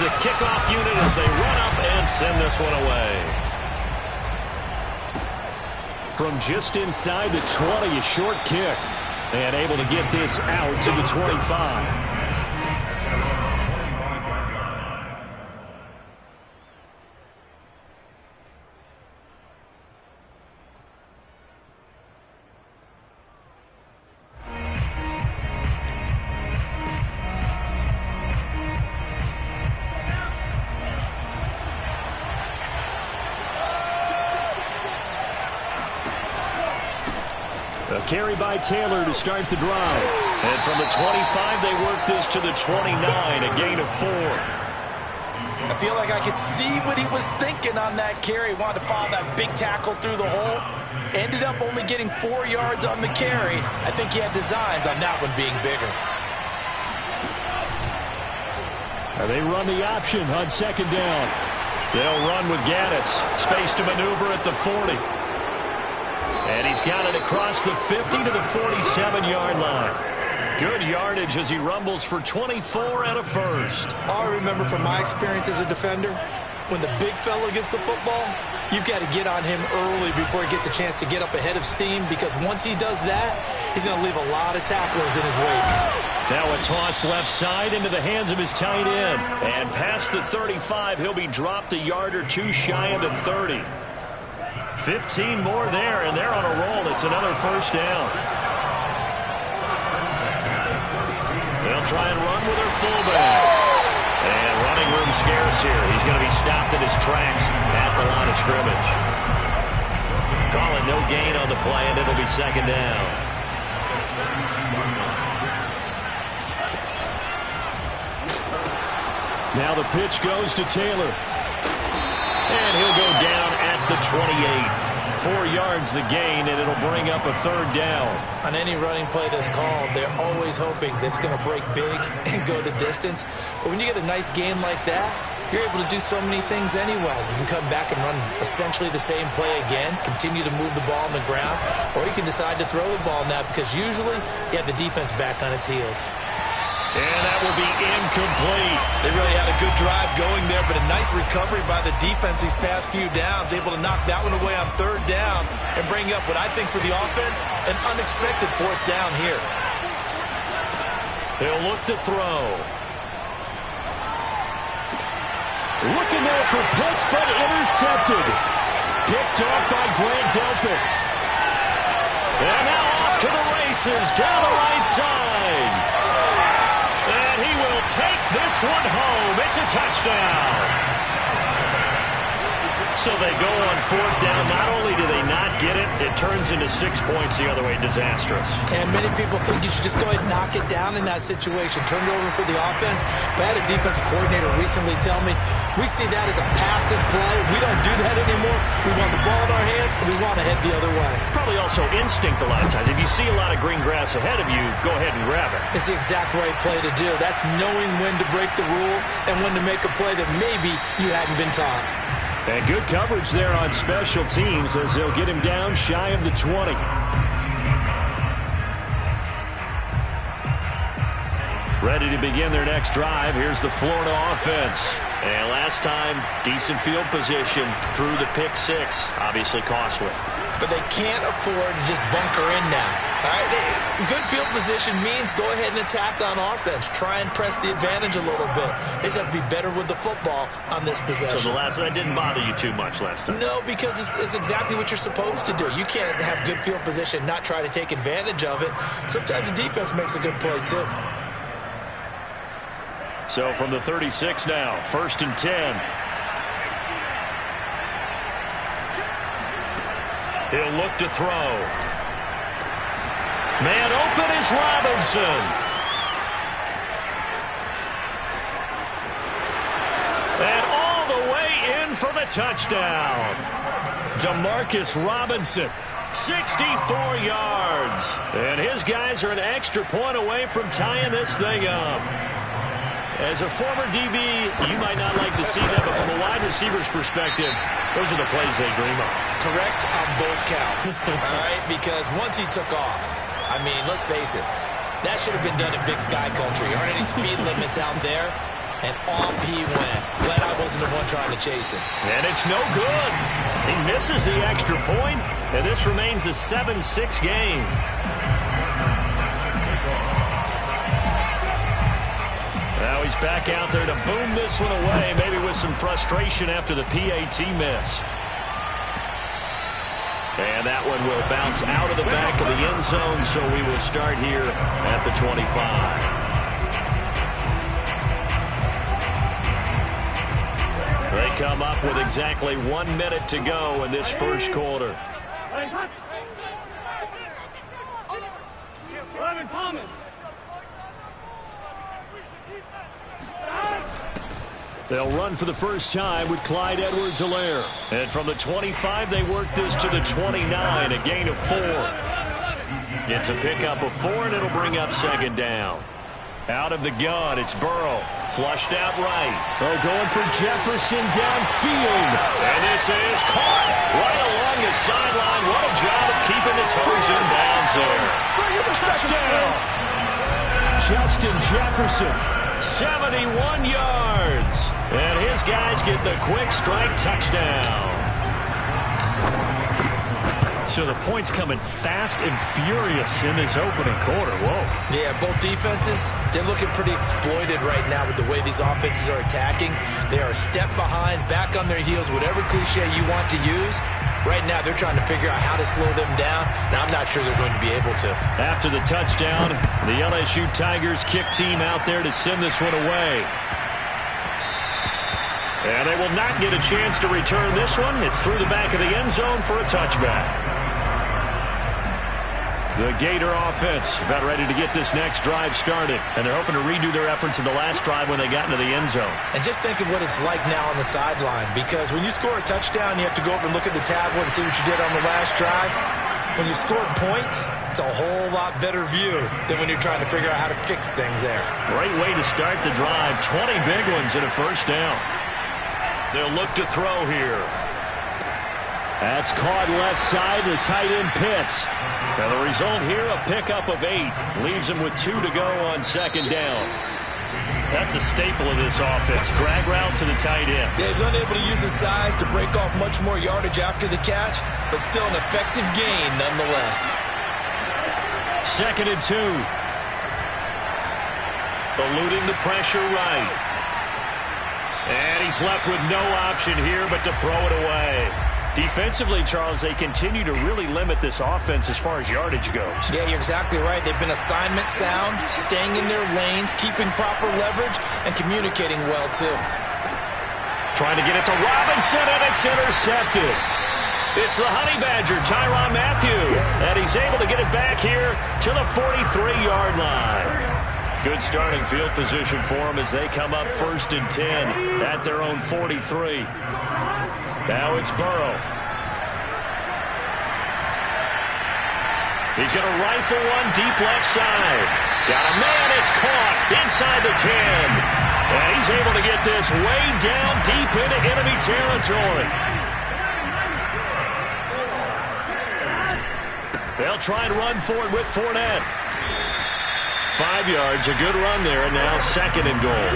the kickoff unit as they run up and send this one away. From just inside the 20, a short kick. And able to get this out to the 25. A carry by Taylor to start the drive. And from the 25, they work this to the 29, a gain of 4. I feel like I could see what he was thinking on that carry. Wanted to follow that big tackle through the hole. Ended up only getting 4 yards on the carry. I think he had designs on that one being bigger. And they run the option on second down. They'll run with Gaddis. Space to maneuver at the 40. And he's got it across the 50 to the 47-yard line. Good yardage as he rumbles for 24 and a first. All I remember from my experience as a defender, when the big fella gets the football, you've got to get on him early before he gets a chance to get up ahead of steam, because once he does that, he's going to leave a lot of tacklers in his wake. Now a toss left side into the hands of his tight end. And past the 35, he'll be dropped a yard or two shy of the 30. 15 more there, and they're on a roll. It's another first down. They'll try and run with their fullback. And running room scarce here. He's going to be stopped in his tracks at the line of scrimmage. Call it no gain on the play, and it'll be second down. Now the pitch goes to Taylor. And he'll go down at the 28. 4 yards the gain, and it'll bring up a third down. On any running play that's called, they're always hoping that it's going to break big and go the distance. But when you get a nice game like that, you're able to do so many things anyway. You can come back and run essentially the same play again, continue to move the ball on the ground, or you can decide to throw the ball now, because usually you have the defense back on its heels. And that will be incomplete. They really had a good drive going there, but a nice recovery by the defense these past few downs, able to knock that one away on third down and bring up what I think for the offense, an unexpected fourth down here. They'll look to throw. Looking there for Pitts, but intercepted. Picked off by Grant Delpit. And now off to the races down the right side. And he will take this one home. It's a touchdown. So they go on fourth down. Not only do they not get it, it turns into 6 points the other way. Disastrous. And many people think you should just go ahead and knock it down in that situation. Turn it over for the offense. But I had a defensive coordinator recently tell me, we see that as a passive play. We don't do that anymore. We want the ball in our hands, and we want to head the other way. Probably also instinct a lot of times. If you see a lot of green grass ahead of you, go ahead and grab it. It's the exact right play to do. That's knowing when to break the rules and when to make a play that maybe you hadn't been taught. And good coverage there on special teams as they'll get him down shy of the 20. Ready to begin their next drive. Here's the Florida offense. And last time, decent field position through the pick six. Obviously costly. But they can't afford to just bunker in now. All right, good field position means go ahead and attack on offense. Try and press the advantage a little bit. They just have to be better with the football on this possession. So that didn't bother you too much last time? No, because it's exactly what you're supposed to do. You can't have good field position, not try to take advantage of it. Sometimes the defense makes a good play too. So from the 36 now, 1st and 10. He'll look to throw. Man open is Robinson. And all the way in for the touchdown. Demarcus Robinson, 64 yards. And his guys are an extra point away from tying this thing up. As a former DB, you might not like to see that, but from a wide receiver's perspective, those are the plays they dream of. Correct on both counts, all right? Because once he took off, I mean, let's face it, that should have been done in Big Sky country. Aren't any speed limits out there? And off he went. Glad I wasn't the one trying to chase him. And it's no good. He misses the extra point, and this remains a 7-6 game. Now he's back out there to boom this one away, maybe with some frustration after the PAT miss. And that one will bounce out of the back of the end zone, so we will start here at the 25. They come up with exactly 1 minute to go in this first quarter. They'll run for the first time with Clyde Edwards-Helaire. And from the 25, they work this to the 29, a gain of 4. It's a pickup of 4, and it'll bring up second down. Out of the gun, it's Burrow. Flushed out right. Oh, going for Jefferson downfield. And this is caught right along the sideline. What a job of keeping the toes in bounds there. Touchdown. Justin Jefferson. 71 yards. And his guys get the quick strike touchdown. So the points coming fast and furious in this opening quarter. Whoa. Yeah, both defenses, they're looking pretty exploited right now with the way these offenses are attacking. They are a step behind, back on their heels, whatever cliche you want to use. Right now, they're trying to figure out how to slow them down, and I'm not sure they're going to be able to. After the touchdown, the LSU Tigers kick team out there to send this one away. And they will not get a chance to return this one. It's through the back of the end zone for a touchback. The Gator offense about ready to get this next drive started. And they're hoping to redo their efforts in the last drive when they got into the end zone. And just think of what it's like now on the sideline. Because when you score a touchdown, you have to go over and look at the tablet and see what you did on the last drive. When you scored points, it's a whole lot better view than when you're trying to figure out how to fix things there. Great way to start the drive. 20 big ones and a first down. They'll look to throw here. That's caught left side to tight end Pitts. And the result here, a pickup of 8. Leaves him with 2 to go on second down. That's a staple of this offense. Drag route to the tight end. Yeah, he's unable to use his size to break off much more yardage after the catch, but still an effective gain nonetheless. 2nd and 2. Eluding the pressure right. And he's left with no option here but to throw it away. Defensively, Charles, they continue to really limit this offense as far as yardage goes. Yeah, you're exactly right. They've been assignment sound, staying in their lanes, keeping proper leverage, and communicating well, too. Trying to get it to Robinson, and it's intercepted. It's the Honey Badger, Tyrann Mathieu, and he's able to get it back here to the 43-yard line. Good starting field position for them as they come up 1st and 10 at their own 43. Now it's Burrow. He's going to rifle one deep left side. Got a man, it's caught inside the 10. And he's able to get this way down deep into enemy territory. They'll try and run for it with Fournette. 5 yards, a good run there, and now 2nd and goal.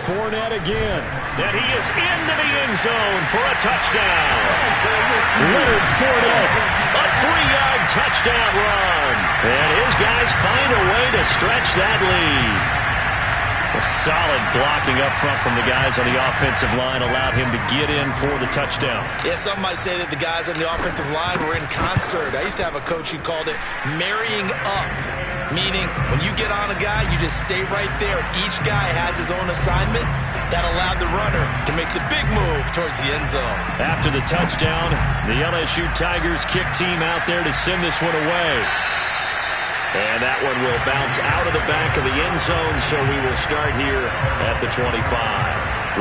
Fournette again. And he is into the end zone for a touchdown. Leonard Fournette, a 3-yard touchdown run. And his guys find a way to stretch that lead. A solid blocking up front from the guys on the offensive line allowed him to get in for the touchdown. Yeah, some might say that the guys on the offensive line were in concert. I used to have a coach who called it marrying up, meaning when you get on a guy, you just stay right there. And each guy has his own assignment. That allowed the runner to make the big move towards the end zone. After the touchdown, the LSU Tigers kick team out there to send this one away. And that one will bounce out of the back of the end zone, so we will start here at the 25.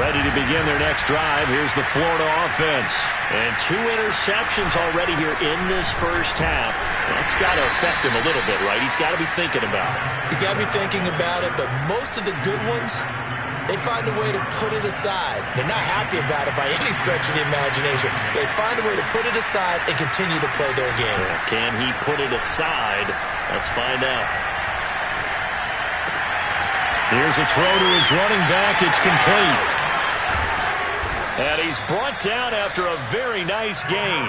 Ready to begin their next drive. Here's the Florida offense. And 2 interceptions already here in this first half. That's got to affect him a little bit, right? He's got to be thinking about it. He's got to be thinking about it, but most of the good ones, they find a way to put it aside. They're not happy about it by any stretch of the imagination. They find a way to put it aside and continue to play their game. Can he put it aside? Let's find out. Here's a throw to his running back. It's complete. And he's brought down after a very nice gain.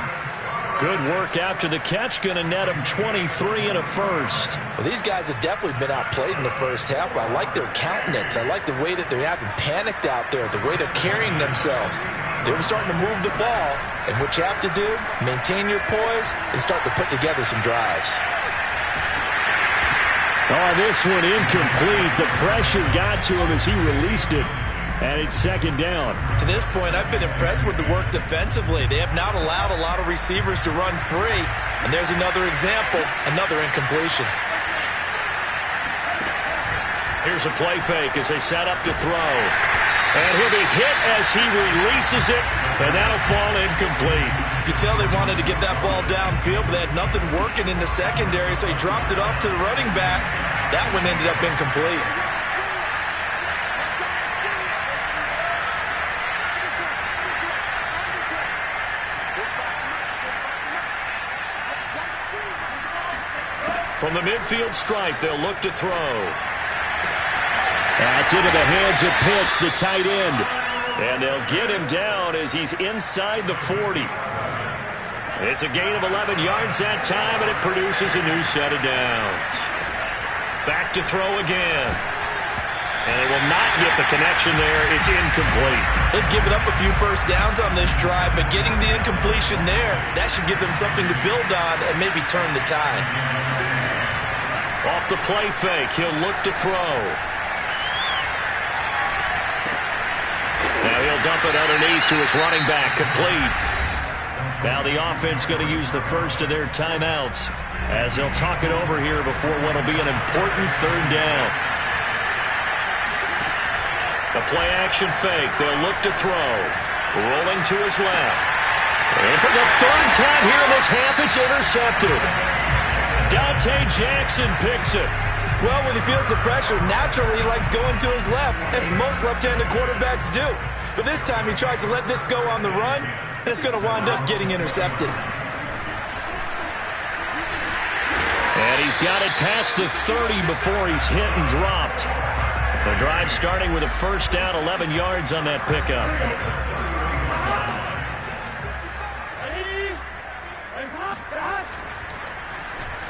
Good work after the catch. Going to net him 23 and a first. Well, these guys have definitely been outplayed in the first half. I like their countenance. I like the way that they're having panicked out there, the way they're carrying themselves. They're starting to move the ball. And what you have to do, maintain your poise and start to put together some drives. Oh, this one incomplete. The pressure got to him as he released it. And it's second down. To this point, I've been impressed with the work defensively. They have not allowed a lot of receivers to run free. And there's another example, another incompletion. Here's a play fake as they set up to throw. And he'll be hit as he releases it. And that'll fall incomplete. You can tell they wanted to get that ball downfield, but they had nothing working in the secondary, so he dropped it off to the running back. That one ended up incomplete. From the midfield stripe, they'll look to throw. That's into the hands of Pitts, the tight end. And they'll get him down as he's inside the 40. It's a gain of 11 yards that time, and it produces a new set of downs. Back to throw again. And they will not get the connection there. It's incomplete. They've given up a few first downs on this drive, but getting the incompletion there, that should give them something to build on and maybe turn the tide. Off the play fake, he'll look to throw. Now he'll dump it underneath to his running back, complete. Now the offense going to use the first of their timeouts as they'll talk it over here before what will be an important third down. The play action fake, they'll look to throw. Rolling to his left. And for the third time here in this half, it's intercepted. Dante Jackson picks it. Well, when he feels the pressure, naturally he likes going to his left, as most left-handed quarterbacks do. But this time he tries to let this go on the run, and it's going to wind up getting intercepted. And he's got it past the 30 before he's hit and dropped. The drive starting with a first down, 11 yards on that pickup.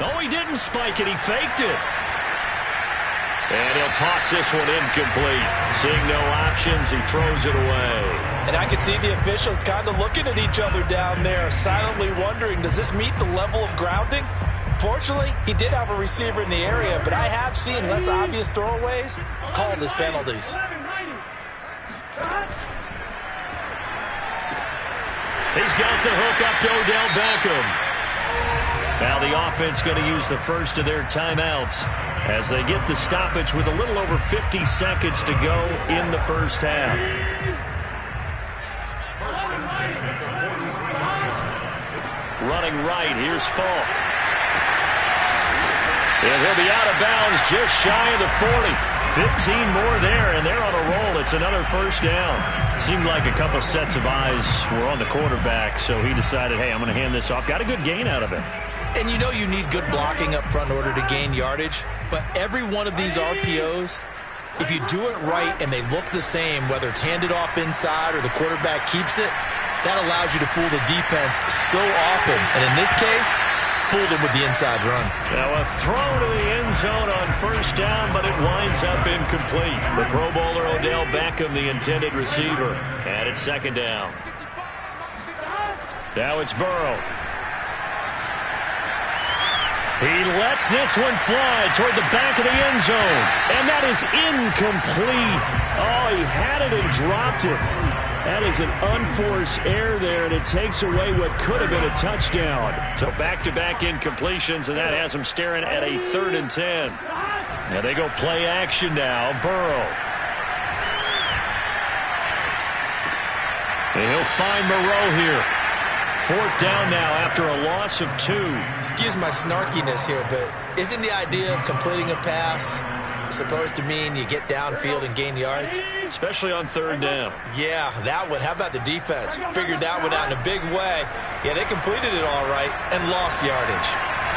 Oh, he didn't spike it. He faked it. And he'll toss this one incomplete. Seeing no options, he throws it away. And I can see the officials kind of looking at each other down there, silently wondering, does this meet the level of grounding? Fortunately, he did have a receiver in the area, but I have seen less obvious throwaways called as penalties. He's got the hook up to Odell Beckham. Now the offense going to use the first of their timeouts as they get the stoppage with a little over 50 seconds to go in the first half. Running right, here's Falk. And he'll be out of bounds just shy of the 40. 15 more there, and they're on a roll. It's another first down. Seemed like a couple sets of eyes were on the quarterback, so he decided, hey, I'm going to hand this off. Got a good gain out of it. And you know you need good blocking up front in order to gain yardage, but every one of these RPOs, if you do it right and they look the same, whether it's handed off inside or the quarterback keeps it, that allows you to fool the defense so often. And in this case, fooled him with the inside run. Now a throw to the end zone on first down, but it winds up incomplete. The Pro Bowler Odell Beckham, the intended receiver. And it's second down. Now it's Burrow. He lets this one fly toward the back of the end zone. And that is incomplete. Oh, he had it and dropped it. That is an unforced error there, and it takes away what could have been a touchdown. So back-to-back incompletions, and that has him staring at a 3rd and 10. Now they go play action now. Burrow. And he'll find Moreau here. 4th down now after a loss of 2. Excuse my snarkiness here, but isn't the idea of completing a pass supposed to mean you get downfield and gain yards? Especially on third down. Yeah, that one. How about the defense? Figured that one out in a big way. Yeah, they completed it all right and lost yardage.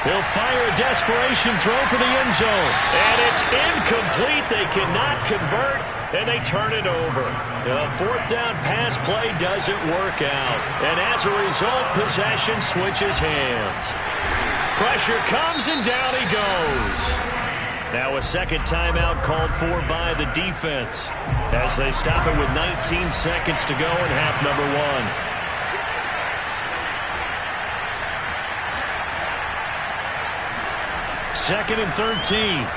He'll fire a desperation throw for the end zone. And it's incomplete. They cannot convert, and they turn it over. The fourth down pass play doesn't work out. And as a result, possession switches hands. Pressure comes, and down he goes. Now a second timeout called for by the defense as they stop it with 19 seconds to go in half number one. Second and 13.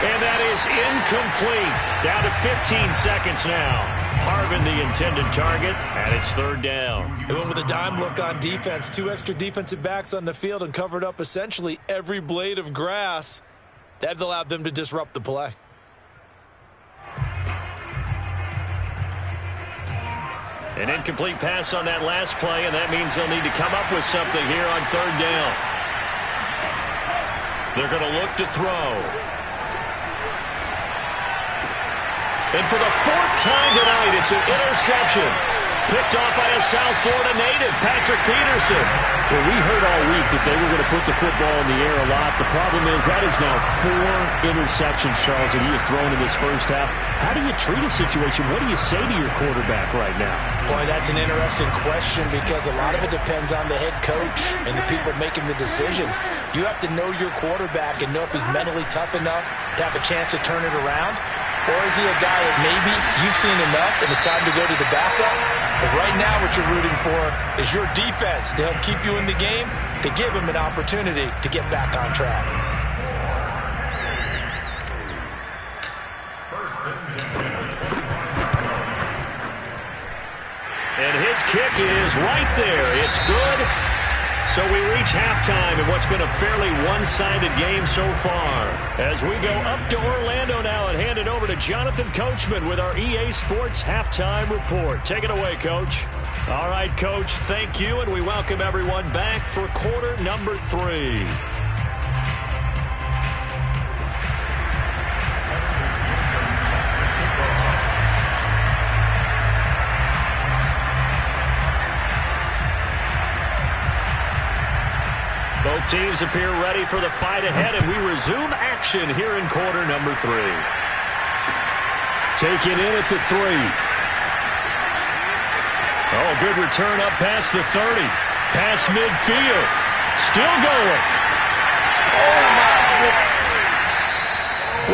And that is incomplete. Down to 15 seconds now. Harvin the intended target, and it's third down. They went with a dime look on defense. 2 extra defensive backs on the field and covered up essentially every blade of grass. That allowed them to disrupt the play. An incomplete pass on that last play, and that means they'll need to come up with something here on third down. They're going to look to throw. And for the fourth time tonight, it's an interception. Picked off by a South Florida native, Patrick Peterson. Well, we heard all week that they were going to put the football in the air a lot. The problem is that is now 4 interceptions, Charles, that he has thrown in this first half. How do you treat a situation? What do you say to your quarterback right now? Boy, that's an interesting question because a lot of it depends on the head coach and the people making the decisions. You have to know your quarterback and know if he's mentally tough enough to have a chance to turn it around. Or is he a guy that maybe you've seen enough and it's time to go to the backup? But right now what you're rooting for is your defense to help keep you in the game, to give him an opportunity to get back on track. And his kick is right there. It's good. So we reach halftime in what's been a fairly one-sided game so far. As we go up to Orlando now and hand it over to Jonathan Coachman with our EA Sports Halftime Report. Take it away, Coach. All right, Coach, thank you, and we welcome everyone back for quarter number 3. Both teams appear ready for the fight ahead, and we resume action here in quarter number 3. Taken in at the 3. Oh, good return up past the 30. Past midfield. Still going. Oh, my.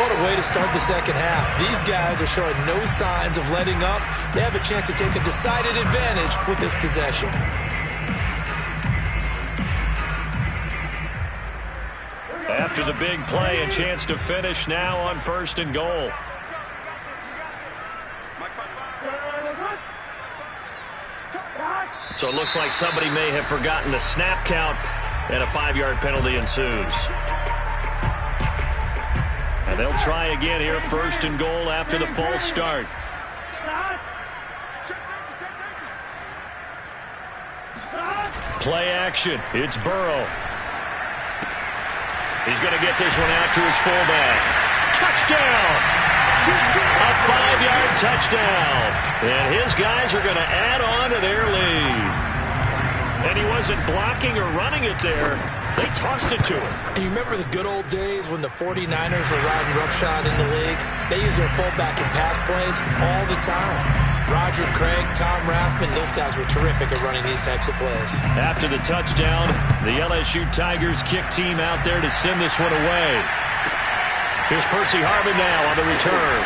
What a way to start the second half. These guys are showing no signs of letting up. They have a chance to take a decided advantage with this possession. After the big play, a chance to finish now on 1st and goal. So it looks like somebody may have forgotten the snap count, and a 5-yard penalty ensues. And they'll try again here, 1st and goal after the false start. Play action. It's Burrow. He's going to get this one out to his fullback. Touchdown! A 5-yard touchdown. And his guys are going to add on to their lead. And he wasn't blocking or running it there. They tossed it to him. And you remember the good old days when the 49ers were riding roughshod in the league? They used their fullback in pass plays all the time. Roger Craig, Tom Rathman, those guys were terrific at running these types of plays. After the touchdown, the LSU Tigers kick team out there to send this one away. Here's Percy Harvin now on the return.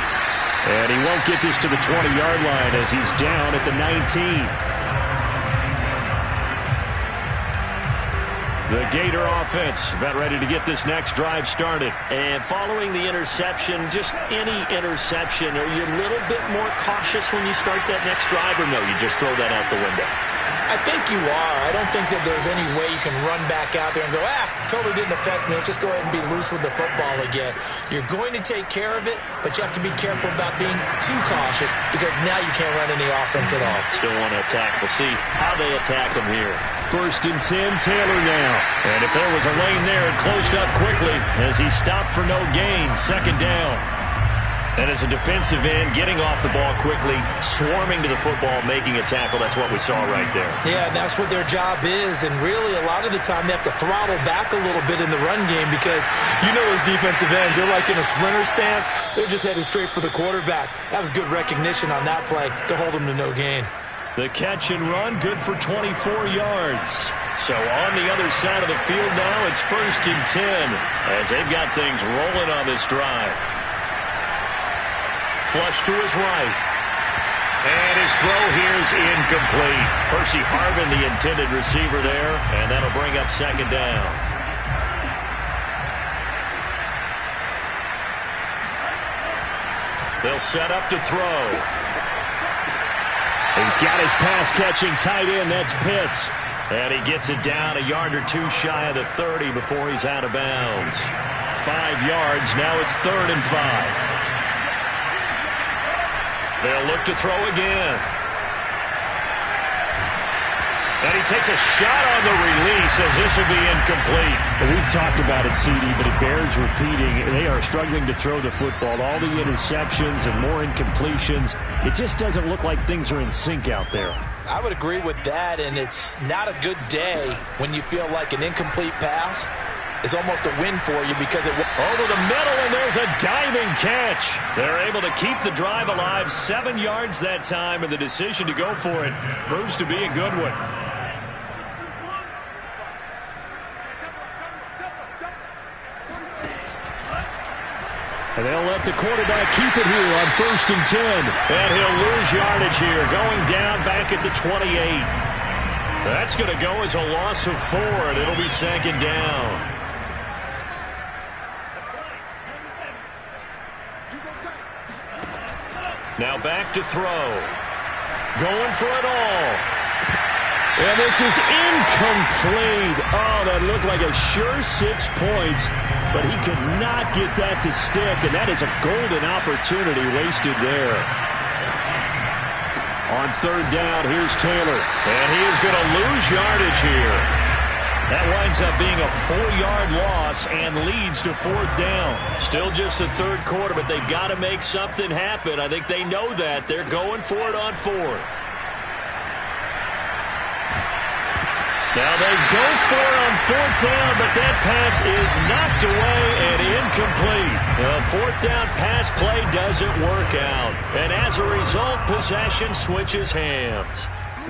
And he won't get this to the 20-yard line as he's down at the 19. The Gator offense about ready to get this next drive started. And following the interception, just any interception, are you a little bit more cautious when you start that next drive, or no, you just throw that out the window? I think you are. I don't think that there's any way you can run back out there and go, totally didn't affect me. Let's just go ahead and be loose with the football again. You're going to take care of it, but you have to be careful about being too cautious because now you can't run any offense at all. Still want to attack. We'll see how they attack him here. 1st and 10, Taylor now. And if there was a lane there, it closed up quickly as he stopped for no gain. 2nd down. And as a defensive end, getting off the ball quickly, swarming to the football, making a tackle. That's what we saw right there. Yeah, and that's what their job is. And really, a lot of the time, they have to throttle back a little bit in the run game because you know those defensive ends, they're like in a sprinter stance. They're just headed straight for the quarterback. That was good recognition on that play to hold them to no gain. The catch and run, good for 24 yards. So on the other side of the field now, it's 1st and 10 as they've got things rolling on this drive. Flush to his right. And his throw here is incomplete. Percy Harvin, the intended receiver there, and that'll bring up 2nd down. They'll set up to throw. He's got his pass-catching tight end. That's Pitts. And he gets it down a yard or two shy of the 30 before he's out of bounds. 5 yards. Now it's 3rd and 5. They'll look to throw again. And he takes a shot on the release as this will be incomplete. Well, we've talked about it, CD, but it bears repeating. They are struggling to throw the football. All the interceptions and more incompletions. It just doesn't look like things are in sync out there. I would agree with that, and it's not a good day when you feel like an incomplete pass is almost a win for you because it over the middle, and there's a diving catch. They're able to keep the drive alive. 7 yards that time, and the decision to go for it proves to be a good one. And they'll let the quarterback keep it here on 1st and 10. And he'll lose yardage here, going down back at the 28. That's going to go as a loss of 4, and it'll be 2nd down. Now back to throw. Going for it all. And this is incomplete. Oh, that looked like a sure 6 points, but he could not get that to stick, and that is a golden opportunity wasted there. On 3rd down, here's Taylor. And he is going to lose yardage here. That winds up being a 4-yard loss and leads to 4th down. Still just the 3rd quarter, but they've got to make something happen. I think they know that. They're going for it on 4th. Now they go for it on 4th down, but that pass is knocked away and incomplete. The 4th down pass play doesn't work out. And as a result, possession switches hands.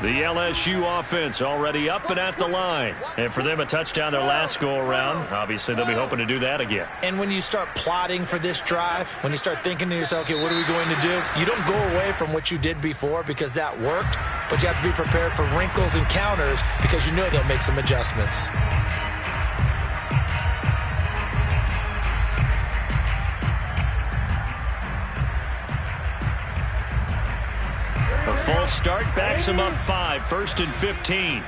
The LSU offense already up and at the line. And for them, a touchdown their last go-around. Obviously, they'll be hoping to do that again. And when you start plotting for this drive, when you start thinking to yourself, okay, what are we going to do? You don't go away from what you did before because that worked, but you have to be prepared for wrinkles and counters because you know they'll make some adjustments. A false start backs him up 5, 1st and 15.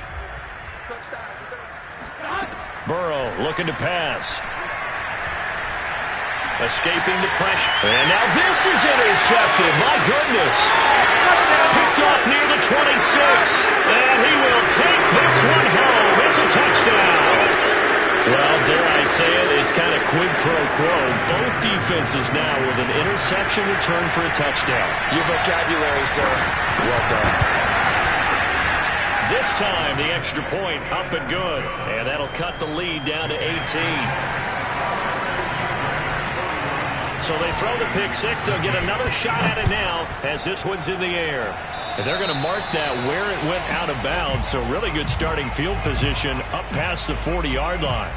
Burrow looking to pass. Escaping the pressure. And now this is intercepted. My goodness. Picked off near the 26. And he will take this one home. It's a touchdown. Well, dare I say it, it's kind of quid pro quo. Both defenses now with an interception return for a touchdown. Your vocabulary, sir. Well done. This time, the extra point up and good. And that'll cut the lead down to 18. So they throw the pick 6. They'll get another shot at it now as this one's in the air. And they're going to mark that where it went out of bounds. So really good starting field position up past the 40-yard line.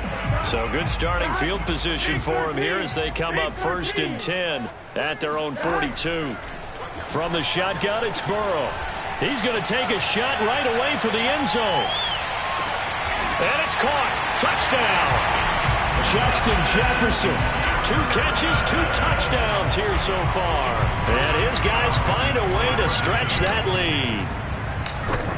So good starting field position for them here as they come up 1st and 10 at their own 42. From the shotgun, it's Burrow. He's going to take a shot right away for the end zone. And it's caught. Touchdown. Justin Jefferson. 2 catches, 2 touchdowns here so far. And his guys find a way to stretch that lead.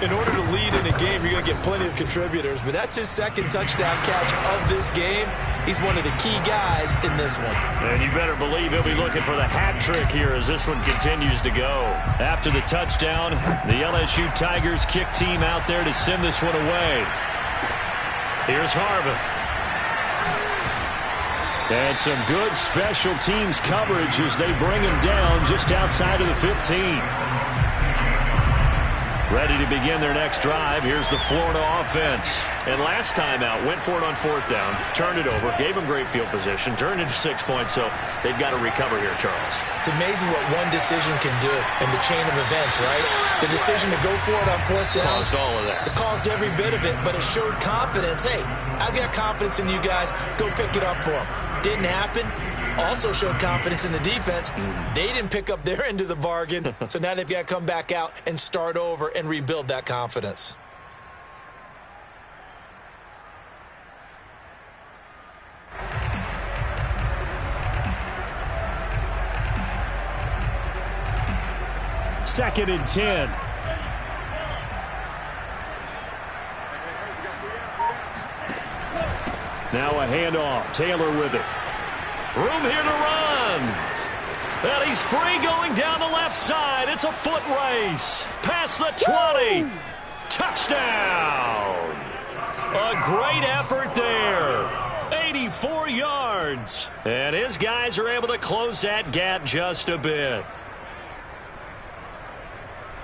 In order to lead in a game, you're going to get plenty of contributors, but that's his second touchdown catch of this game. He's one of the key guys in this one. And you better believe he'll be looking for the hat trick here as this one continues to go. After the touchdown, the LSU Tigers kick team out there to send this one away. Here's Harvin. And some good special teams coverage as they bring him down just outside of the 15. Ready to begin their next drive. Here's the Florida offense. And last time out, went for it on fourth down, turned it over, gave them great field position, turned into 6 points, so they've got to recover here, Charles. It's amazing what one decision can do in the chain of events, right? The decision to go for it on fourth down. Caused all of that. It caused every bit of it, but it showed confidence. Hey, I've got confidence in you guys. Go pick it up for them. Didn't happen. Also showed confidence in the defense. They didn't pick up their end of the bargain, so now they've got to come back out and start over and rebuild that confidence. Second and 10. Now a handoff. Taylor with it. Room here to run. And he's free going down the left side. It's a foot race. Past the 20. Woo! Touchdown. A great effort there. 84 yards. And his guys are able to close that gap just a bit.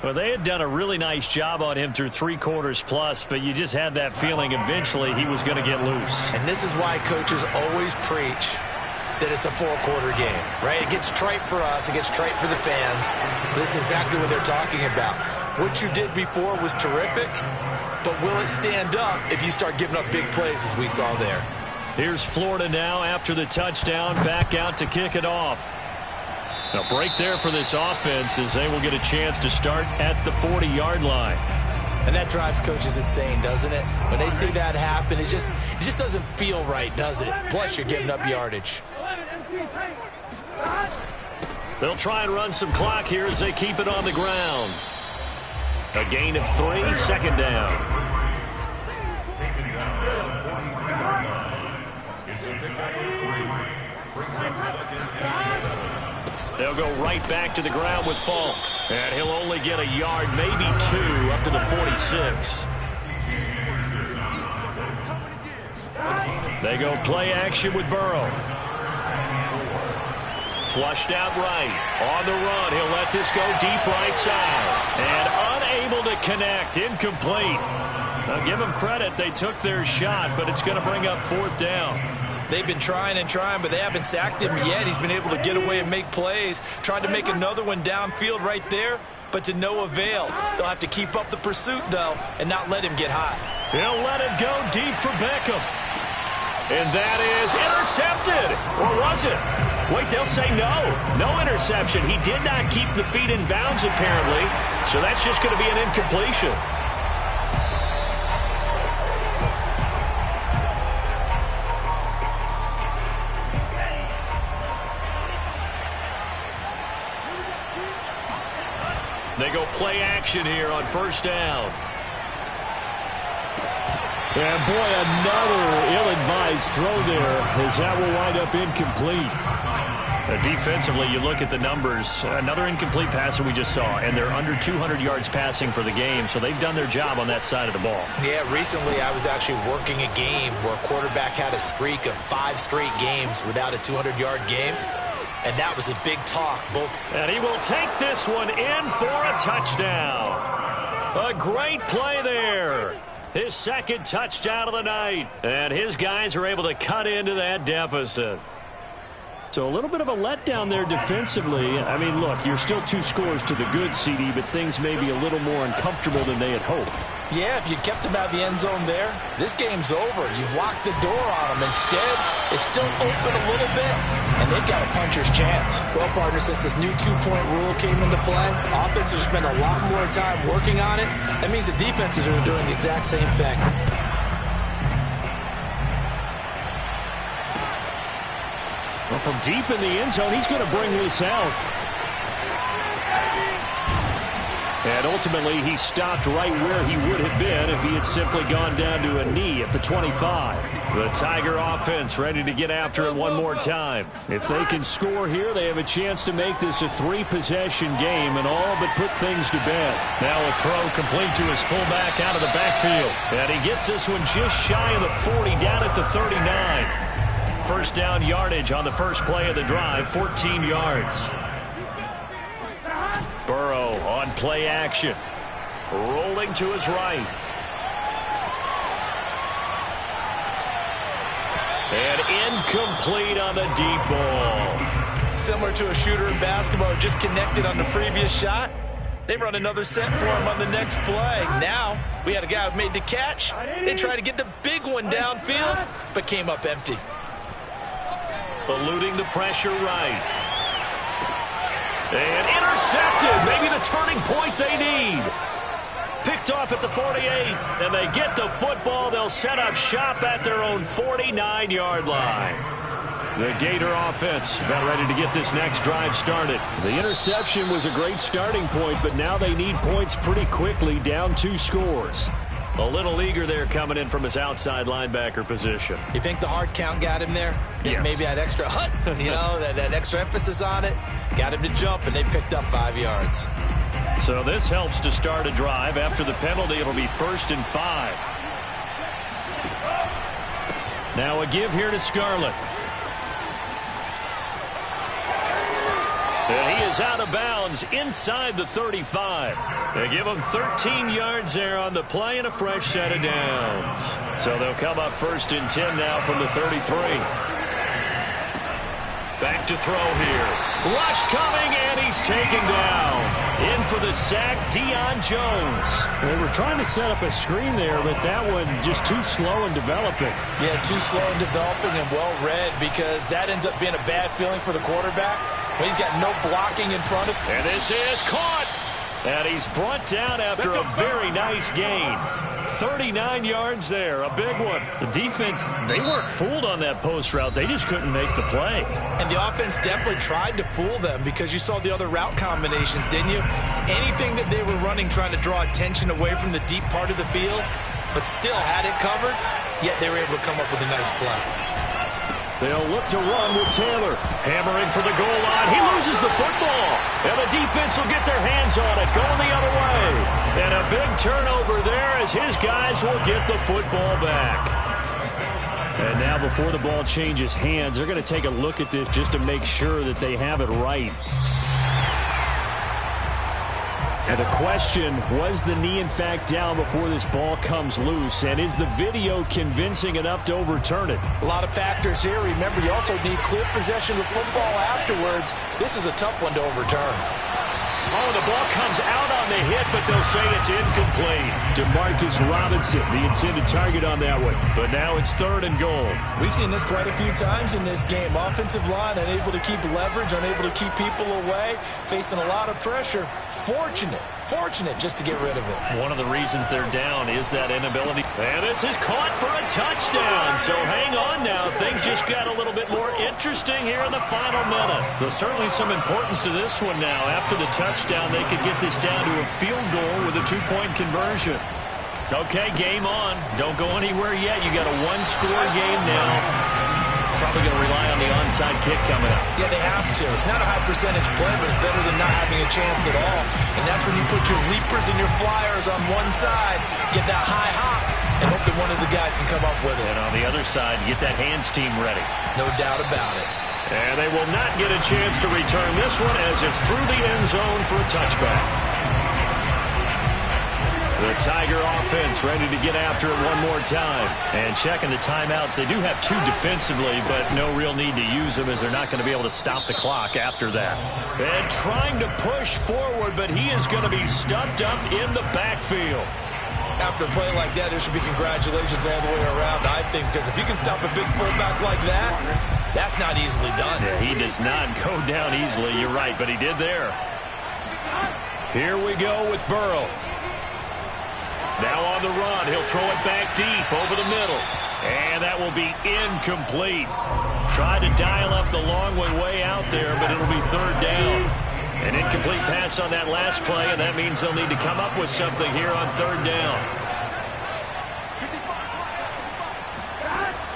Well, they had done a really nice job on him through 3 quarters plus, but you just had that feeling eventually he was going to get loose. And this is why coaches always preach that it's a 4-quarter game, right? It gets trite for us. It gets trite for the fans. This is exactly what they're talking about. What you did before was terrific, but will it stand up if you start giving up big plays as we saw there? Here's Florida now after the touchdown, back out to kick it off. A break there for this offense as they will get a chance to start at the 40-yard line. And that drives coaches insane, doesn't it? When they see that happen, it just doesn't feel right, does it? Plus, you're giving up yardage. They'll try and run some clock here as they keep it on the ground. A gain of 3, second down. They'll go right back to the ground with Falk. And he'll only get a yard, maybe 2, up to the 46. They go play action with Burrow. Flushed out right. On the run, he'll let this go deep right side. And unable to connect. Incomplete. Now give them credit. They took their shot, but it's going to bring up fourth down. They've been trying and trying, but they haven't sacked him yet. He's been able to get away and make plays. Tried to make another one downfield right there, but to no avail. They'll have to keep up the pursuit, though, and not let him get hot. He'll let it go deep for Beckham. And that is intercepted. Or was it? Wait, they'll say no. No interception. He did not keep the feet in bounds, apparently. So that's just going to be an incompletion. They go play action here on first down. And boy, another ill-advised throw there as that will wind up incomplete. Defensively, you look at the numbers. Another incomplete pass that we just saw, and they're under 200 yards passing for the game, so they've done their job on that side of the ball. Yeah, recently I was actually working a game where a quarterback had a streak of 5 straight games without a 200-yard game. And that was a big talk. And he will take this one in for a touchdown. A great play there. His second touchdown of the night. And his guys are able to cut into that deficit. So a little bit of a letdown there defensively. I mean, look, you're still 2 scores to the good, CD, but things may be a little more uncomfortable than they had hoped. Yeah, if you kept them out of the end zone there, this game's over. You've locked the door on them. Instead, it's still open a little bit, and they've got a puncher's chance. Well, partner, since this new 2-point rule came into play, offenses spend a lot more time working on it. That means the defenses are doing the exact same thing. Well, from deep in the end zone, he's going to bring this out. And ultimately, he stopped right where he would have been if he had simply gone down to a knee at the 25. The Tiger offense ready to get after it one more time. If they can score here, they have a chance to make this a 3-possession game and all but put things to bed. Now a throw complete to his fullback out of the backfield. And he gets this one just shy of the 40, down at the 39. First down yardage on the first play of the drive, 14 yards. Burrow on play action. Rolling to his right. And incomplete on the deep ball. Similar to a shooter in basketball, just connected on the previous shot. They run another set for him on the next play. Now, we had a guy who made the catch. They tried to get the big one downfield, but came up empty. Eluding the pressure right. And intercepted. Maybe the turning point they need. Picked off at the 48. And they get the football. They'll set up shop at their own 49-yard line. The Gator offense about ready to get this next drive started. The interception was a great starting point, but now they need points pretty quickly, down 2 scores. A little eager there coming in from his outside linebacker position. You think the hard count got him there? Yes. Maybe that extra hut, that extra emphasis on it. Got him to jump, and they picked up 5 yards. So this helps to start a drive. After the penalty, it'll be 1st and 5. Now a give here to Scarlett. And he is out of bounds inside the 35. They give him 13 yards there on the play and a fresh set of downs. So they'll come up 1st and 10 now from the 33. Back to throw here. Rush coming, and he's taken down. In for the sack, Deion Jones. They were trying to set up a screen there, but that one just too slow in developing. Yeah, too slow in developing and well read, because that ends up being a bad feeling for the quarterback. He's got no blocking in front of him. And this is caught. And he's brought down after a very nice gain. 39 yards there, a big one. The defense, they weren't fooled on that post route. They just couldn't make the play. And the offense definitely tried to fool them, because you saw the other route combinations, didn't you? Anything that they were running trying to draw attention away from the deep part of the field, but still had it covered, yet they were able to come up with a nice play. They'll look to run with Taylor. Hammering for the goal line. He loses the football. And the defense will get their hands on it. Going the other way. And a big turnover there as his guys will get the football back. And now before the ball changes hands, they're going to take a look at this just to make sure that they have it right. And the question, was the knee in fact down before this ball comes loose? And is the video convincing enough to overturn it? A lot of factors here. Remember, you also need clear possession of football afterwards. This is a tough one to overturn. Oh, the ball comes out on the hit, but they'll say it's incomplete. DeMarcus Robinson, the intended target on that one. But now it's 3rd and goal. We've seen this quite a few times in this game. Offensive line unable to keep leverage, unable to keep people away, facing a lot of pressure. Fortunate just to get rid of it. One of the reasons they're down is that inability. And this is caught for a touchdown. So hang on now. Things just got a little bit more interesting here in the final minute. So certainly some importance to this one now. After the touchdown, they could get this down to a field goal with a 2-point conversion. Okay, game on. Don't go anywhere yet. You got a 1-score game now. Probably going to rely on the onside kick coming up. Yeah, they have to. It's not a high percentage play, but it's better than not having a chance at all. And that's when you put your leapers and your flyers on one side, get that high hop, and hope that one of the guys can come up with it. And on the other side, get that hands team ready. No doubt about it. And they will not get a chance to return this one as it's through the end zone for a touchback. The Tiger offense ready to get after it one more time. And checking the timeouts. They do have 2 defensively, but no real need to use them as they're not going to be able to stop the clock after that. And trying to push forward, but he is going to be stuffed up in the backfield. After a play like that, there should be congratulations all the way around, I think, because if you can stop a big fullback like that, that's not easily done. Yeah, he does not go down easily. You're right, but he did there. Here we go with Burrow. Now on the run, he'll throw it back deep over the middle. And that will be incomplete. Tried to dial up the long one way out there, but it'll be 3rd down. An incomplete pass on that last play, and that means they'll need to come up with something here on third down.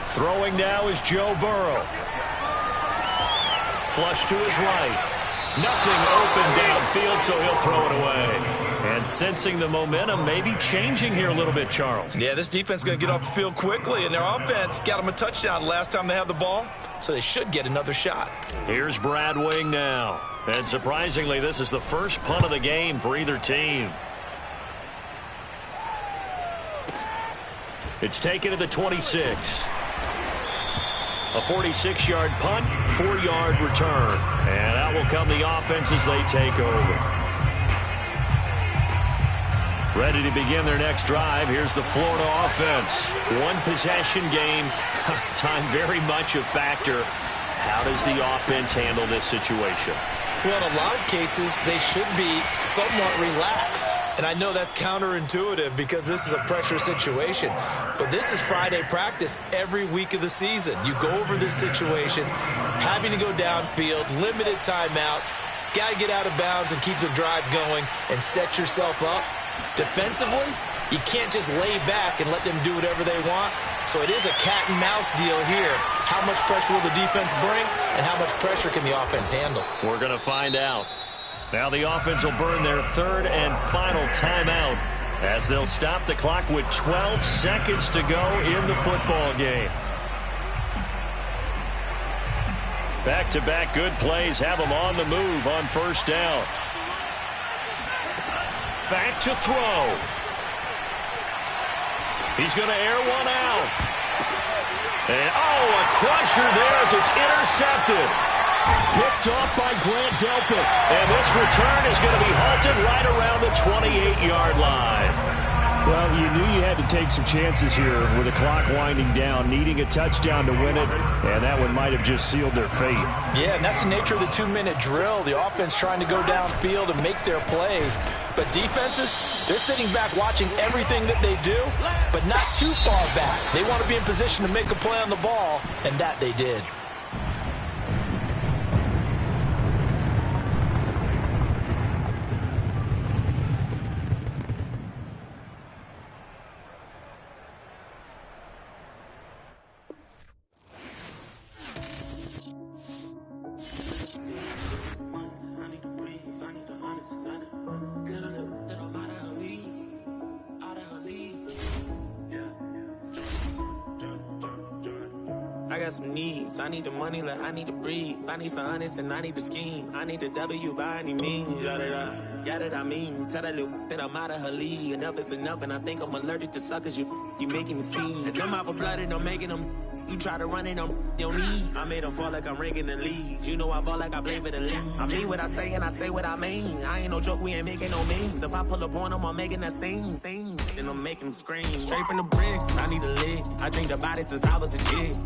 Throwing now is Joe Burrow. Flush to his right. Nothing open downfield, so he'll throw it away. And sensing the momentum maybe changing here a little bit, Charles. Yeah, this defense is going to get off the field quickly, and their offense got them a touchdown last time they had the ball, so they should get another shot. Here's Brad Wing now. And surprisingly, this is the first punt of the game for either team. It's taken to the 26. A 46-yard punt, 4-yard return. And out will come the offense as they take over. Ready to begin their next drive. Here's the Florida offense. One possession game. Time very much a factor. How does the offense handle this situation? Well, in a lot of cases, they should be somewhat relaxed. And I know that's counterintuitive because this is a pressure situation. But this is Friday practice every week of the season. You go over this situation, having to go downfield, limited timeouts, got to get out of bounds and keep the drive going and set yourself up. Defensively, you can't just lay back and let them do whatever they want. So it is a cat and mouse deal here. How much pressure will the defense bring and how much pressure can the offense handle? We're going to find out. Now the offense will burn their third and final timeout as they'll stop the clock with 12 seconds to go in the football game. Back-to-back good plays have them on the move on first down. Back to throw. He's going to air one out. And, a crusher there as it's intercepted. Picked off by Grant Delpit. And this return is going to be halted right around the 28-yard line. Well, you knew you had to take some chances here with the clock winding down, needing a touchdown to win it, and that one might have just sealed their fate. Yeah, and that's the nature of the 2-minute drill. The offense trying to go downfield and make their plays. But defenses, they're sitting back watching everything that they do, but not too far back. They want to be in position to make a play on the ball, and that they did. Some needs. I need the money like I need to breathe. I need some honest and I need to scheme. I need the W by any means. Yada I mean. Tell that little that I'm out of her league. Enough is enough and I think I'm allergic to suckers. You making me sneeze. And them out for blood and I'm making them. You try to run it on your knee. I made them fall like I'm ranking the league. You know I ball like I play for the league. I mean what I say and I say what I mean. I ain't no joke, we ain't making no memes. If I pull up on them, I'm making that scene. Then I'm making them scream. Straight from the bricks, I need a lick. I drink the body since I was a kid.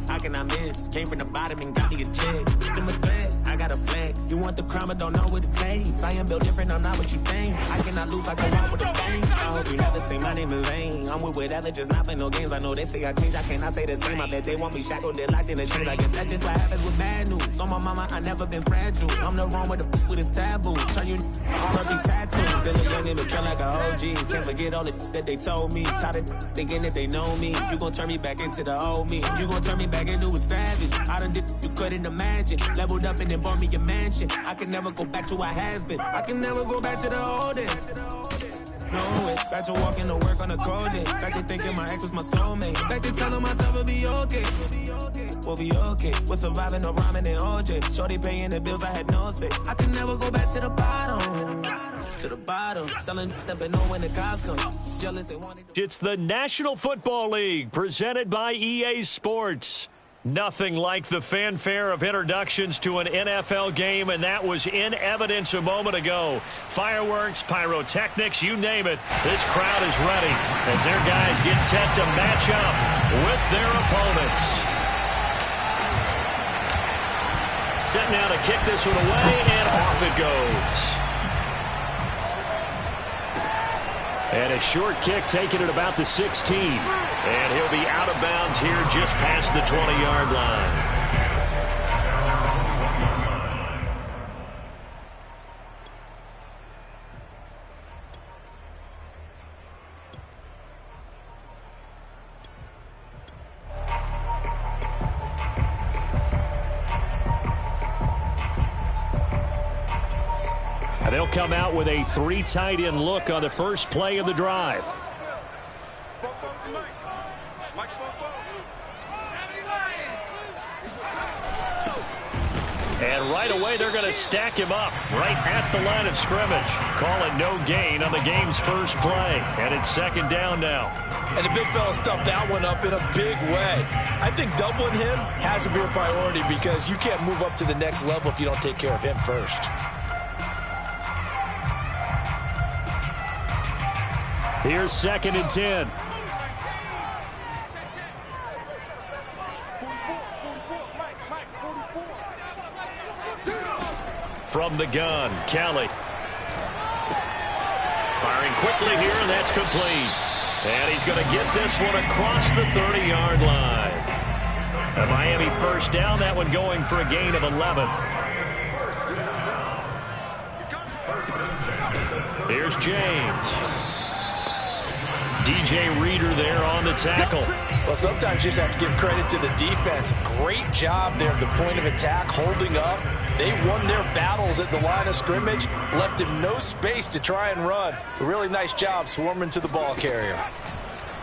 How can I miss? Came from the bottom and got me a check. Them a threat, I got a flex. You want the crime, but don't know what it takes. I am built different, I'm not what you think. I cannot lose, I go out with a bang. I hope you never say my name in vain. I'm with whatever, just not play no games. I know they say I change, I cannot say the same. I bet they want me shackled, they're locked in the chains. I guess that's just what happens with bad news. On my mama, I never been fragile. I'm the wrong with the with his taboo. Turn you R&B tattoos. Still a young nigga, feel like a OG. Can't forget all the that they told me. Tired of thinking that they know me. You gon' turn me back into the old me. You gon' turn me back into a savage. I done did you couldn't imagine. Leveled up and then bought me a mansion. I can never go back to what has been. I can never go back to the oldest. No way. Back to walking to work on a cold day. Back to thinking my ex was my soulmate. Back to telling myself it'll be okay. We'll be okay. We're surviving no rhyming and OJ. Shorty paying the bills, I had no say. I can never go back to the bottom. To the bottom. Selling never know when the cops come. Jealous and wanting to... It's the National Football League presented by EA Sports. Nothing like the fanfare of introductions to an NFL game, and that was in evidence a moment ago. Fireworks, pyrotechnics, you name it. This crowd is ready as their guys get set to match up with their opponents. Set now to kick this one away, and off it goes. And a short kick taken at about the 16. And he'll be out of bounds here just past the 20-yard line. come out with a 3 tight end look on the first play of the drive. And right away, they're going to stack him up right at the line of scrimmage. Call it no gain on the game's first play. And it's second down now. And the big fella stuffed that one up in a big way. I think doubling him has to be a priority because you can't move up to the next level if you don't take care of him first. Here's 2nd and 10. From the gun, Kelly. Firing quickly here, and that's complete. And he's going to get this one across the 30-yard line. A Miami first down, that one going for a gain of 11. Here's James. DJ Reader there on the tackle. Well, sometimes you just have to give credit to the defense. Great job there at the point of attack, holding up. They won their battles at the line of scrimmage, left him no space to try and run. A really nice job swarming to the ball carrier.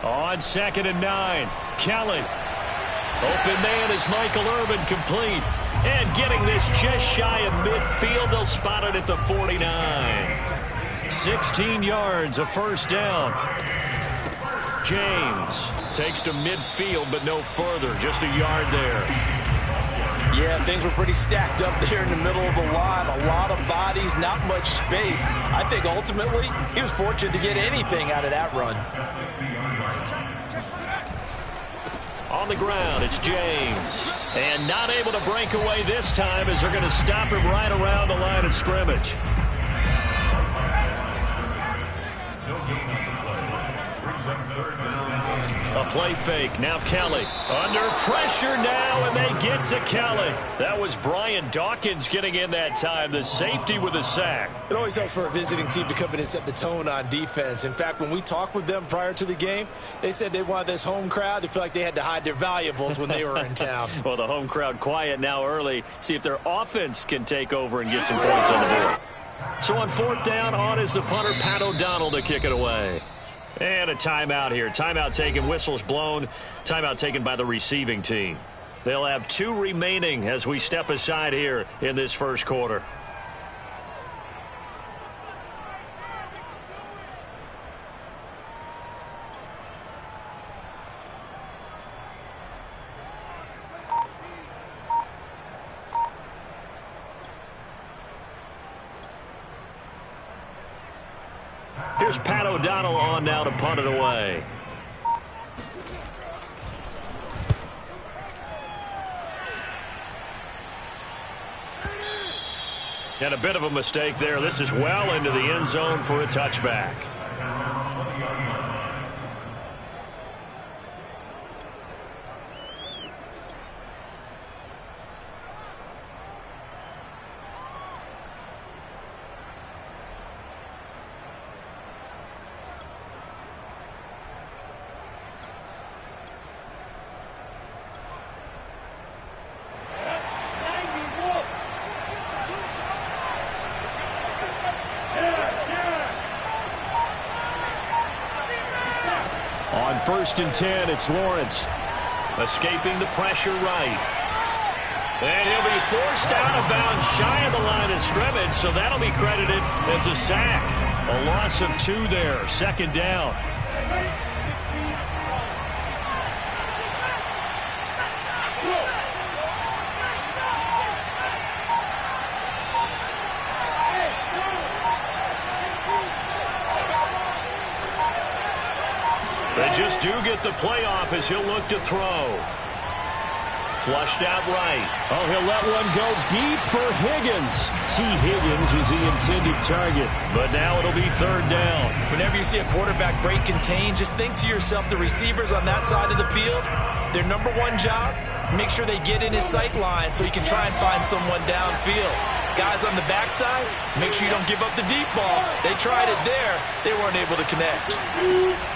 On 2nd and 9, Kelly. Open man is Michael Irvin, complete. And getting this just shy of midfield, they'll spot it at the 49. 16 yards, a first down. James takes to midfield, but no further, just a yard there. Yeah, things were pretty stacked up there in the middle of the line. A lot of bodies, not much space. I think ultimately he was fortunate to get anything out of that run. On the ground, it's James. And not able to break away this time as they're going to stop him right around the line of scrimmage. A play fake. Now Kelly. Under pressure now, and they get to Kelly. That was Brian Dawkins getting in that time. The safety with a sack. It always helps for a visiting team to come in and set the tone on defense. In fact, when we talked with them prior to the game, they said they wanted this home crowd to feel like they had to hide their valuables when they were in town. Well, the home crowd quiet now early. See if their offense can take over and get some points on the board. So on 4th down, on is the punter, Pat O'Donnell, to kick it away. And a timeout here. Timeout taken, whistles blown. Timeout taken by the receiving team. They'll have 2 remaining as we step aside here in this first quarter. Here's Pat O'Donnell on now to punt it away. And a bit of a mistake there. This is well into the end zone for a touchback. On 1st and 10, it's Lawrence. Escaping the pressure right. And he'll be forced out of bounds shy of the line of scrimmage, so that'll be credited as a sack. A loss of 2 there, 2nd down. They just do get the playoff as he'll look to throw. Flushed out right. Oh, he'll let one go deep for Higgins. T. Higgins was the intended target. But now it'll be 3rd down. Whenever you see a quarterback break contain, just think to yourself, the receivers on that side of the field, their number 1 job, make sure they get in his sight line so he can try and find someone downfield. Guys on the backside, make sure you don't give up the deep ball. They tried it there. They weren't able to connect.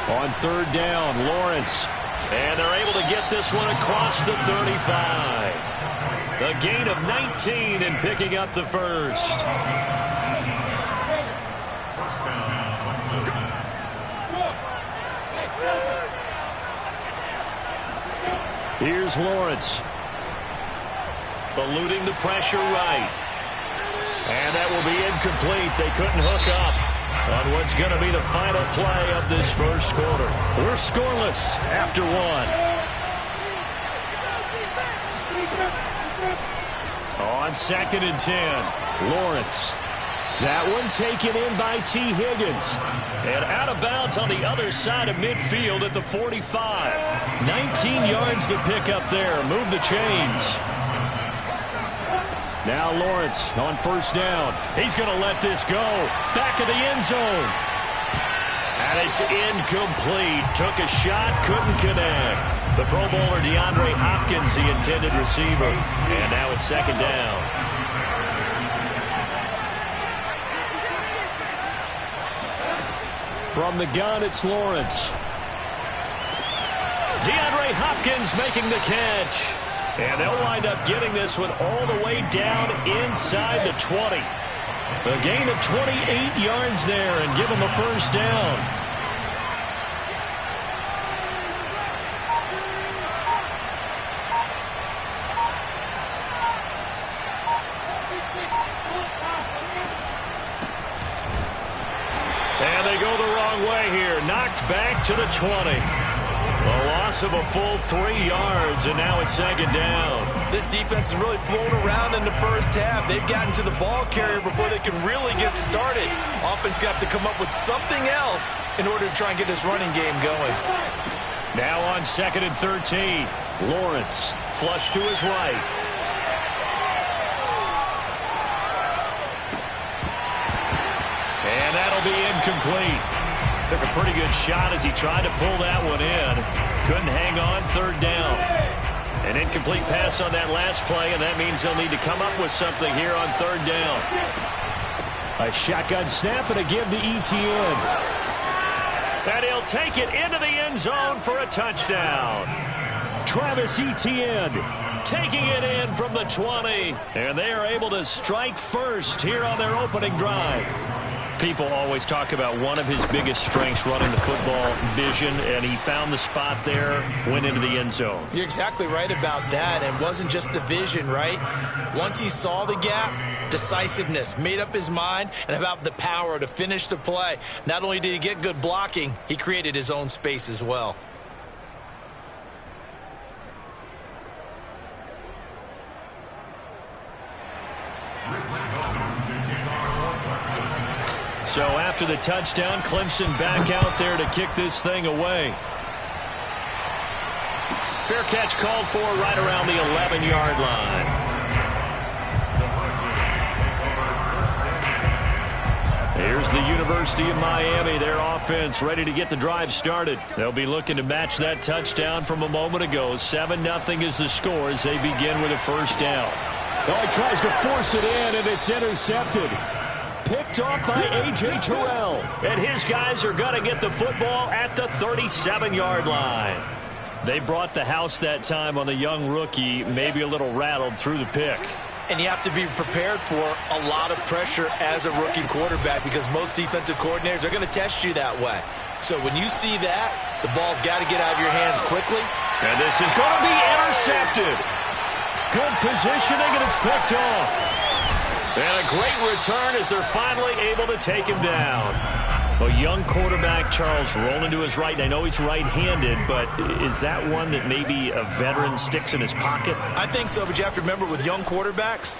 On 3rd down, Lawrence. And they're able to get this one across the 35. A gain of 19 and picking up the first. Here's Lawrence. Eluding the pressure right. And that will be incomplete. They couldn't hook up on what's going to be the final play of this first quarter. We're scoreless after one. On 2nd and 10, Lawrence. That one taken in by T. Higgins. And out of bounds on the other side of midfield at the 45. 19 yards to pick up there. Move the chains. Now Lawrence on 1st down. He's going to let this go. Back of the end zone. And it's incomplete. Took a shot, couldn't connect. The Pro Bowler DeAndre Hopkins, the intended receiver. And now it's 2nd down. From the gun, it's Lawrence. DeAndre Hopkins making the catch. And they'll wind up getting this one all the way down inside the 20. A gain of 28 yards there and give them a 1st down. And they go the wrong way here. Knocked back to the 20. A loss of a full 3 yards, and now it's 2nd down. This defense is really flown around in the first half. They've gotten to the ball carrier before they can really get started. Offense got to come up with something else in order to try and get this running game going. Now on 2nd and 13, Lawrence flush to his right. And that'll be incomplete. Took a pretty good shot as he tried to pull that one in. Couldn't hang on. 3rd down. An incomplete pass on that last play, and that means they'll need to come up with something here on 3rd down. A shotgun snap and a give to Etienne. And he'll take it into the end zone for a touchdown. Travis Etienne taking it in from the 20. And they are able to strike first here on their opening drive. People always talk about one of his biggest strengths running the football, vision, and he found the spot there, went into the end zone. You're exactly right about that, and it wasn't just the vision, right? Once he saw the gap, decisiveness, made up his mind, and about the power to finish the play. Not only did he get good blocking, he created his own space as well. So after the touchdown, Clemson back out there to kick this thing away. Fair catch called for right around the 11-yard line. Here's the University of Miami, their offense ready to get the drive started. They'll be looking to match that touchdown from a moment ago. 7-0 is the score as they begin with a 1st down. Oh, he tries to force it in, and it's intercepted. Picked off by A.J. Terrell. And his guys are going to get the football at the 37-yard line. They brought the house that time on the young rookie, maybe a little rattled through the pick. And you have to be prepared for a lot of pressure as a rookie quarterback because most defensive coordinators are going to test you that way. So when you see that, the ball's got to get out of your hands quickly. And this is going to be intercepted. Good positioning, and it's picked off. And a great return as they're finally able to take him down. A young quarterback, Charles, rolling to his right. I know he's right-handed, but is that one that maybe a veteran sticks in his pocket? I think so, but you have to remember with young quarterbacks,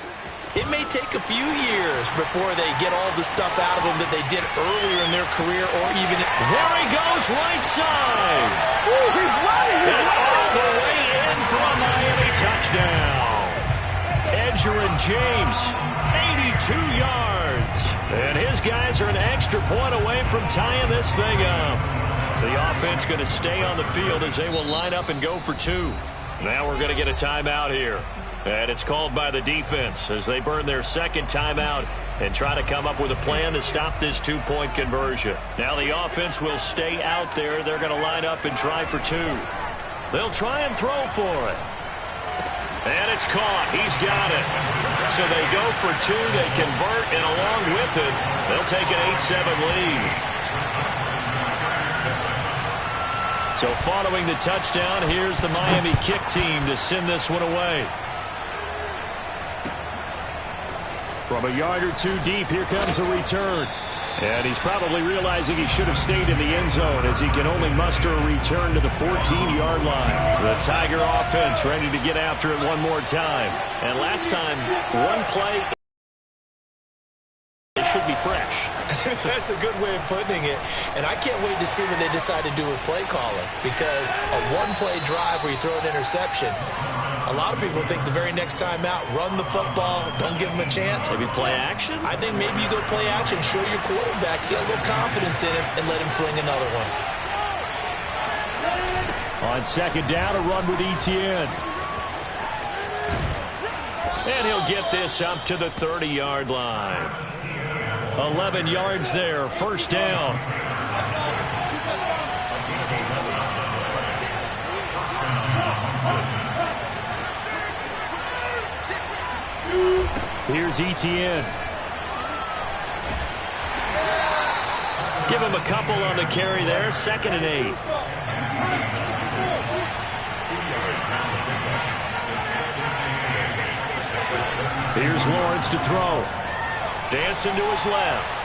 it may take a few years before they get all the stuff out of them that they did earlier in their career or even... There he goes, right side. Ooh, he's running. And all the way in for a Miami touchdown. Edgerrin James, 82 yards. And his guys are an extra point away from tying this thing up. The offense going to stay on the field as they will line up and go for 2. Now we're going to get a timeout here. And it's called by the defense as they burn their 2nd timeout and try to come up with a plan to stop this 2-point conversion. Now the offense will stay out there. They're going to line up and try for 2. They'll try and throw for it. And it's caught. He's got it. So they go for 2. They convert, and along with it, they'll take an 8-7 lead. So following the touchdown, here's the Miami kick team to send this one away. From a yard or two deep, here comes a return. And he's probably realizing he should have stayed in the end zone as he can only muster a return to the 14-yard line. The Tiger offense ready to get after it one more time. And last time, one play, it should be fresh. That's a good way of putting it. And I can't wait to see what they decide to do with play calling, because a one-play drive where you throw an interception, a lot of people think the very next time out, run the football, don't give him a chance. Maybe play action? I think maybe you go play action, show your quarterback, get a little confidence in him, and let him fling another one. On second down, a run with Etienne. And he'll get this up to the 30-yard line. 11 yards there, first down. Here's Etienne. Give him a couple on the carry there. 2nd and 8. Here's Lawrence to throw. Dancing to his left.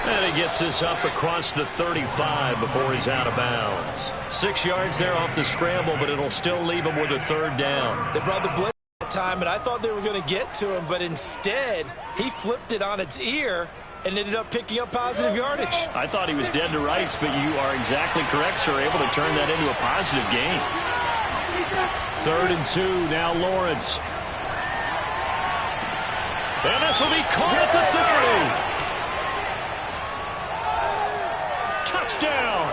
And he gets this up across the 35 before he's out of bounds. 6 yards there off the scramble, but it'll still leave him with a third down. They brought the blitz that time, and I thought they were going to get to him, but instead he flipped it on its ear and ended up picking up positive yardage. I thought he was dead to rights, but you are exactly correct, sir. Able to turn that into a positive gain. 3rd and 2, now Lawrence. And this will be caught at the 30. Touchdown.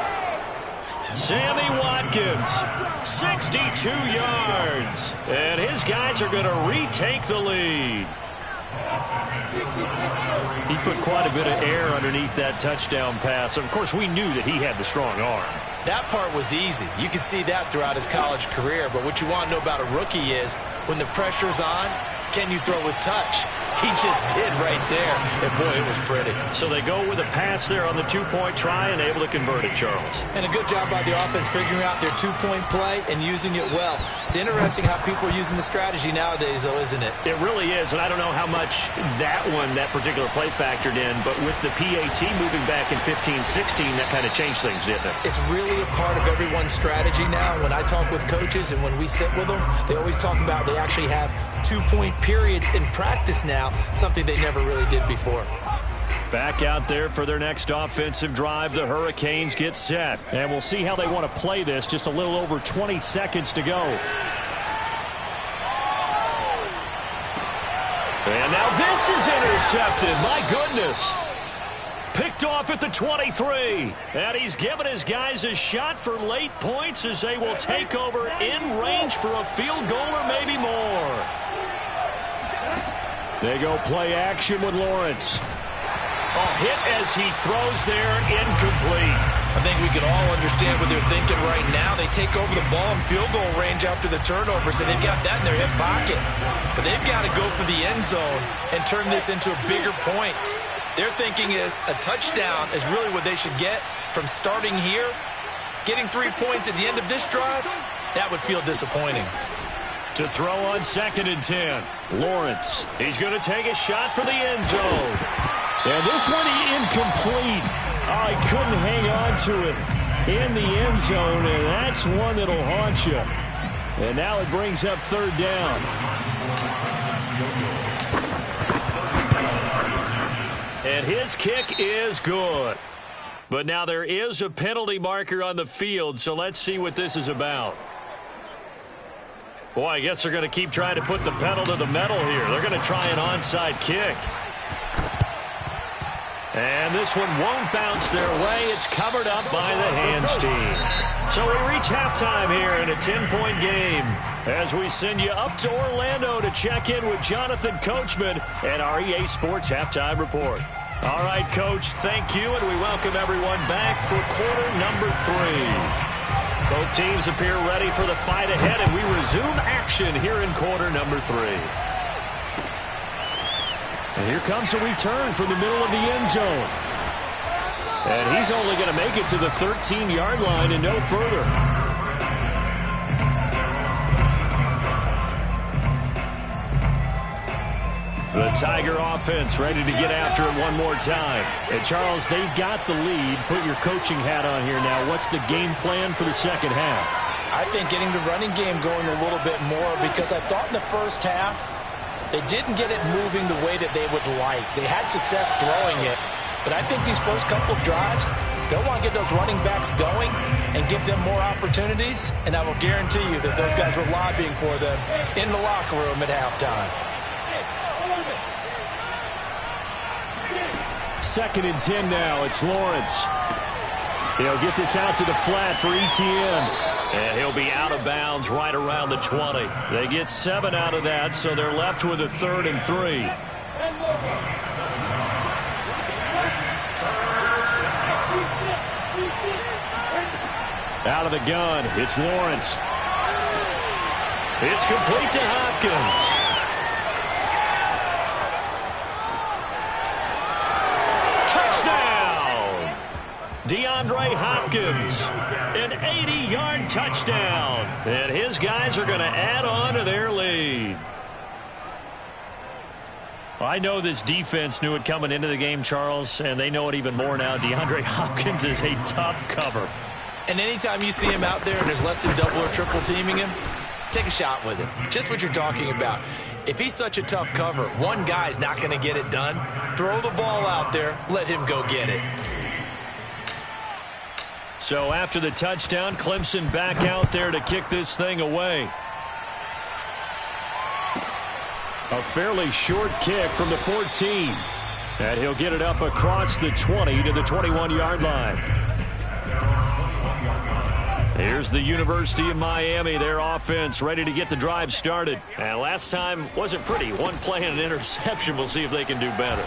Sammy Watkins, 62 yards. And his guys are going to retake the lead. He put quite a bit of air underneath that touchdown pass. Of course, we knew that he had the strong arm. That part was easy. You could see that throughout his college career. But what you want to know about a rookie is when the pressure's on, can you throw with touch? He just did right there. And, boy, it was pretty. So they go with a pass there on the two-point try and able to convert it, Charles. And a good job by the offense figuring out their two-point play and using it well. It's interesting how people are using the strategy nowadays, though, isn't it? It really is, and I don't know how much that particular play factored in, but with the PAT moving back in 15-16, that kind of changed things, didn't it? It's really a part of everyone's strategy now. When I talk with coaches and when we sit with them, they always talk about they actually have two-point periods in practice now, something they never really did before. Back out there for their next offensive drive, the Hurricanes get set. And we'll see how they want to play this. Just a little over 20 seconds to go. And now this is intercepted. My goodness. Picked off at the 23. And he's given his guys a shot for late points as they will take over in range for a field goal or maybe more. They go play action with Lawrence. A hit as he throws there, incomplete. I think we can all understand what they're thinking right now. They take over the ball in field goal range after the turnover, so they've got that in their hip pocket. But they've got to go for the end zone and turn this into bigger points. Their thinking is a touchdown is really what they should get from starting here. Getting 3 points at the end of this drive, that would feel disappointing. To throw on 2nd and 10. Lawrence. He's going to take a shot for the end zone. And this one incomplete. Oh, he couldn't hang on to it in the end zone, and that's one that'll haunt you. And now it brings up 3rd down. And his kick is good. But now there is a penalty marker on the field, so let's see what this is about. Boy, I guess they're going to keep trying to put the pedal to the metal here. They're going to try an onside kick. And this one won't bounce their way. It's covered up by the hands team. So we reach halftime here in a 10-point game as we send you up to Orlando to check in with Jonathan Coachman and our EA Sports Halftime Report. All right, Coach, thank you, and we welcome everyone back for quarter number 3. Both teams appear ready for the fight ahead, and we resume action here in quarter number 3. And here comes a return from the middle of the end zone. And he's only going to make it to the 13-yard line and no further. The Tiger offense ready to get after it one more time. And, Charles, they've got the lead. Put your coaching hat on here now. What's the game plan for the second half? I think getting the running game going a little bit more, because I thought in the first half they didn't get it moving the way that they would like. They had success throwing it. But I think these first couple of drives, they'll want to get those running backs going and give them more opportunities. And I will guarantee you that those guys were lobbying for them in the locker room at halftime. 2nd and 10 now. It's Lawrence. He'll get this out to the flat for Etienne. And he'll be out of bounds right around the 20. They get 7 out of that, so they're left with a 3rd and 3. Out of the gun, it's Lawrence. It's complete to Hopkins. Touchdown! DeAndre Hopkins, an 80-yard touchdown. And his guys are going to add on to their lead. Well, I know this defense knew it coming into the game, Charles, and they know it even more now. DeAndre Hopkins is a tough cover. And anytime you see him out there and there's less than double or triple teaming him, take a shot with him. Just what you're talking about. If he's such a tough cover, one guy's not going to get it done. Throw the ball out there. Let him go get it. So after the touchdown, Clemson back out there to kick this thing away. A fairly short kick from the 14. And he'll get it up across the 20 to the 21-yard line. Here's the University of Miami, their offense ready to get the drive started. And last time wasn't pretty. One play and an interception. We'll see if they can do better.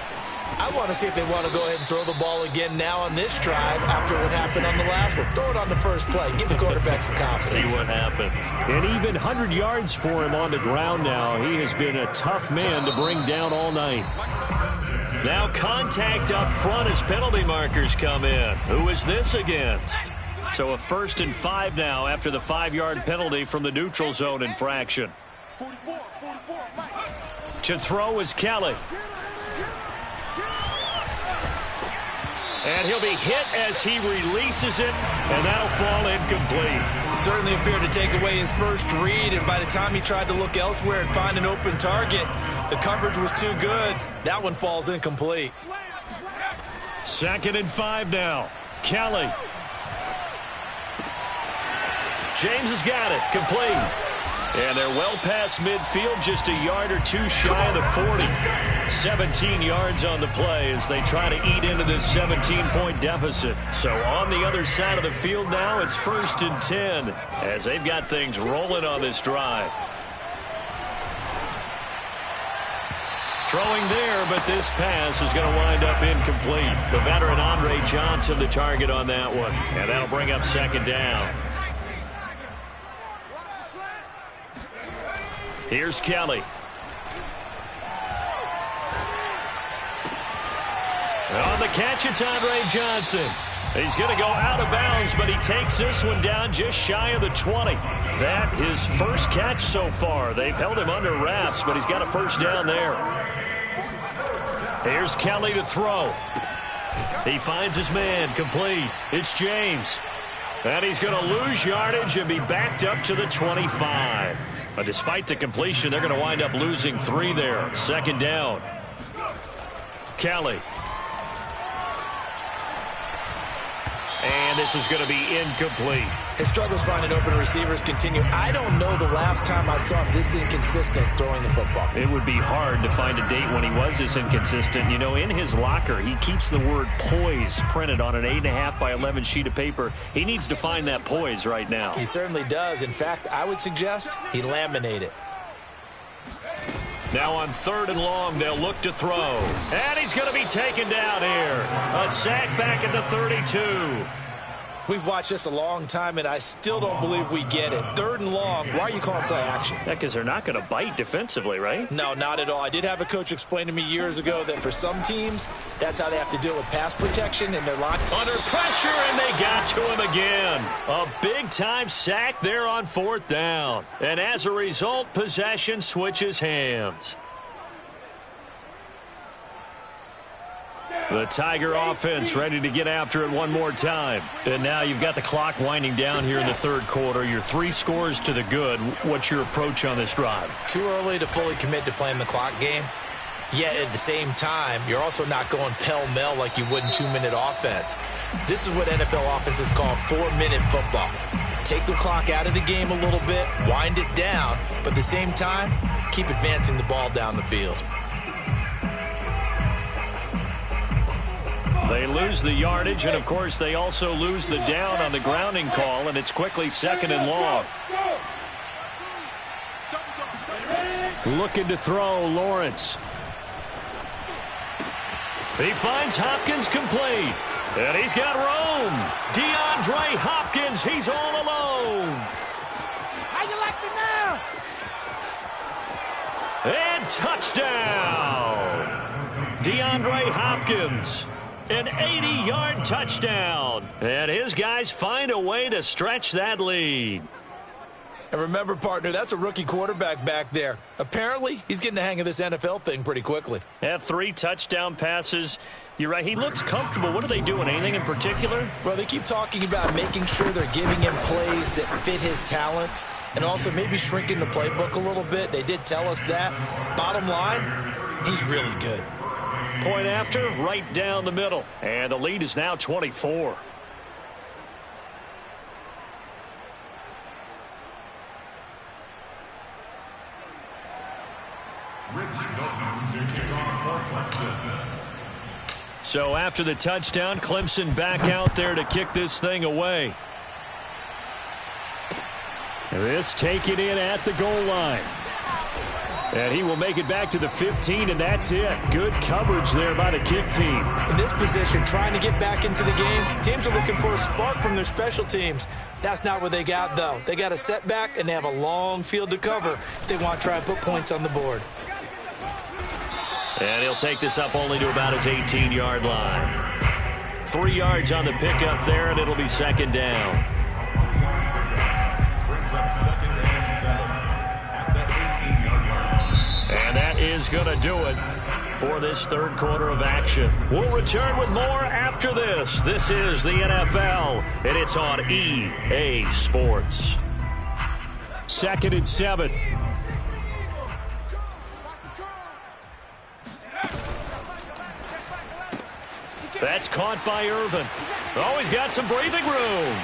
I want to see if they want to go ahead and throw the ball again now on this drive after what happened on the last one. Throw it on the first play. Give the quarterback some confidence. See what happens. And even 100 yards for him on the ground now. He has been a tough man to bring down all night. Now contact up front as penalty markers come in. Who is this against? So a 1st and 5 now after the 5-yard penalty from the neutral zone infraction. To throw is Kelly. And he'll be hit as he releases it, and that'll fall incomplete. Certainly appeared to take away his first read, and by the time he tried to look elsewhere and find an open target, the coverage was too good. That one falls incomplete. 2nd and 5 now. Kelly. James has got it. Complete. And they're well past midfield, just a yard or two shy of the 40. 17 yards on the play as they try to eat into this 17-point deficit. So on the other side of the field now, it's 1st and 10 as they've got things rolling on this drive. Throwing there, but this pass is going to wind up incomplete. The veteran Andre Johnson the target on that one. And that'll bring up 2nd down. Here's Kelly. On the catch, it's Andre Johnson. He's going to go out of bounds, but he takes this one down just shy of the 20. That his first catch so far. They've held him under wraps, but he's got a 1st down there. Here's Kelly to throw. He finds his man. Complete. It's James. And he's going to lose yardage and be backed up to the 25. But despite the completion, they're going to wind up losing 3 there. 2nd down. Kelly. And this is going to be incomplete. His struggles finding open receivers continue. I don't know the last time I saw him this inconsistent throwing the football. It would be hard to find a date when he was this inconsistent. You know, in his locker, he keeps the word poise printed on an 8.5 by 11 sheet of paper. He needs to find that poise right now. He certainly does. In fact, I would suggest he laminate it. Now on 3rd and long, they'll look to throw. And he's going to be taken down here. A sack back at the 32. We've watched this a long time, and I still don't believe we get it. 3rd and long, why are you calling play action? Yeah, because they're not going to bite defensively, right? No, not at all. I did have a coach explain to me years ago that for some teams, that's how they have to deal with pass protection in their line. Under pressure, and they got to him again. A big-time sack there on 4th down. And as a result, possession switches hands. The Tiger offense ready to get after it one more time. And now you've got the clock winding down here in the 3rd quarter. You're 3 scores to the good. What's your approach on this drive? Too early to fully commit to playing the clock game. Yet at the same time, you're also not going pell-mell like you would in 2-minute offense. This is what NFL offenses call 4-minute football. Take the clock out of the game a little bit, wind it down, but at the same time, keep advancing the ball down the field. They lose the yardage, and, of course, they also lose the down on the grounding call, and it's quickly 2nd and long. Looking to throw, Lawrence. He finds Hopkins complete, and he's got room. DeAndre Hopkins, he's all alone. How you like me now? And touchdown. DeAndre Hopkins. An 80-yard touchdown. And his guys find a way to stretch that lead. And remember, partner, that's a rookie quarterback back there. Apparently, he's getting the hang of this NFL thing pretty quickly. Had 3 touchdown passes. You're right, he looks comfortable. What are they doing? Anything in particular? Well, they keep talking about making sure they're giving him plays that fit his talents and also maybe shrinking the playbook a little bit. They did tell us that. Bottom line, he's really good. Point after, right down the middle. And the lead is now 24. So after the touchdown, Clemson back out there to kick this thing away. This taken in at the goal line. And he will make it back to the 15, and that's it. Good coverage there by the kick team. In this position, trying to get back into the game, teams are looking for a spark from their special teams. That's not what they got, though. They got a setback, and they have a long field to cover if they want to try and put points on the board. And he'll take this up only to about his 18-yard line. 3 yards on the pickup there, and it'll be 2nd down. Brings up 2nd and 7 at the 18-yard line. And that is going to do it for this 3rd quarter of action. We'll return with more after this. This is the NFL, and it's on EA Sports. 2nd and 7. That's caught by Irvin. Oh, he's got some breathing room.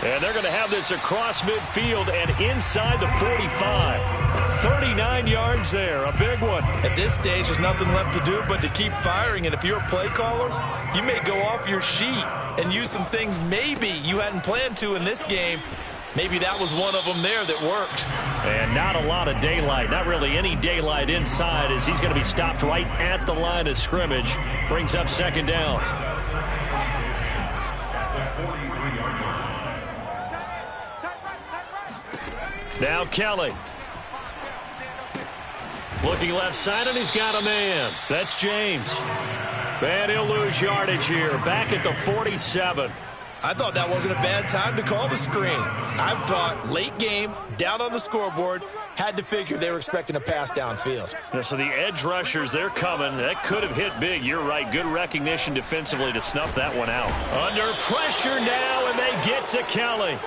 And they're going to have this across midfield and inside the 45. 39 yards there, a big one. At this stage, there's nothing left to do but to keep firing. And if you're a play caller, you may go off your sheet and use some things maybe you hadn't planned to in this game. Maybe that was one of them there that worked. And not a lot of daylight, not really any daylight inside, as he's going to be stopped right at the line of scrimmage. Brings up 2nd down. Now Kelly. Looking left side, and he's got a man. That's James. And he'll lose yardage here, back at the 47. I thought that wasn't a bad time to call the screen. I thought late game, down on the scoreboard, had to figure they were expecting a pass downfield. Yeah, so the edge rushers, they're coming. That could have hit big. You're right. Good recognition defensively to snuff that one out. Under pressure now, and they get to Kelly.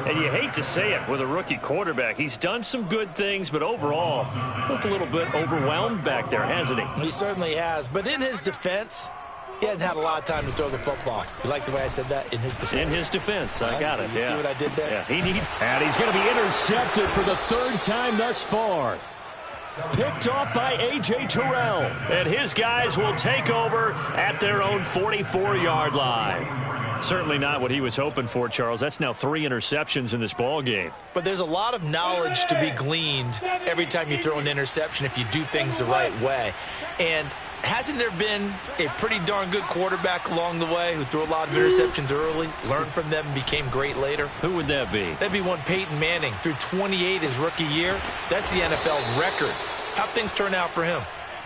And you hate to say it with a rookie quarterback. He's done some good things, but overall, looked a little bit overwhelmed back there, hasn't he? He certainly has. But in his defense, he hadn't had a lot of time to throw the football. You like the way I said that? In his defense. In his defense. I got it. You see what I did there? Yeah, he needs. And he's going to be intercepted for the 3rd time thus far. Picked off by A.J. Terrell. And his guys will take over at their own 44-yard line. Certainly not what he was hoping for, Charles. That's now 3 interceptions in this ball game. But there's a lot of knowledge to be gleaned every time you throw an interception if you do things the right way. And Hasn't there been a pretty darn good quarterback along the way who threw a lot of interceptions early, learned from them, and became great later? Who would that be? That'd be one Peyton Manning. Threw 28 his rookie year. That's the NFL record. How'd things turn out for him?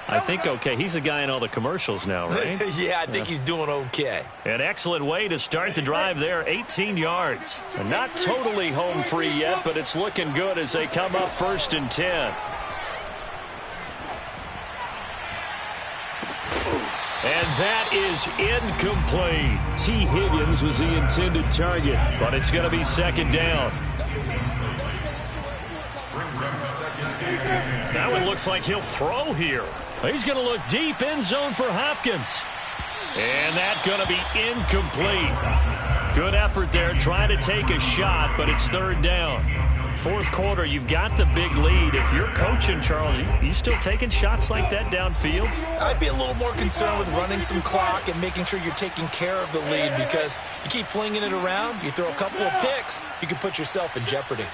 I think okay. He's a guy in all the commercials now, right? Yeah, I think he's doing okay. An excellent way to start the drive there, 18 yards. And not totally home free yet, but it's looking good as they come up 1st and 10. And that is incomplete. T. Higgins was the intended target, but it's going to be 2nd down. That one looks like he'll throw here. He's going to look deep, end zone for Hopkins. And that's going to be incomplete. Good effort there, trying to take a shot, but it's 3rd down. 4th quarter, you've got the big lead. If you're coaching, Charles, you still taking shots like that downfield? I'd be a little more concerned with running some clock and making sure you're taking care of the lead, because you keep flinging it around, you throw a couple of picks, you can put yourself in jeopardy.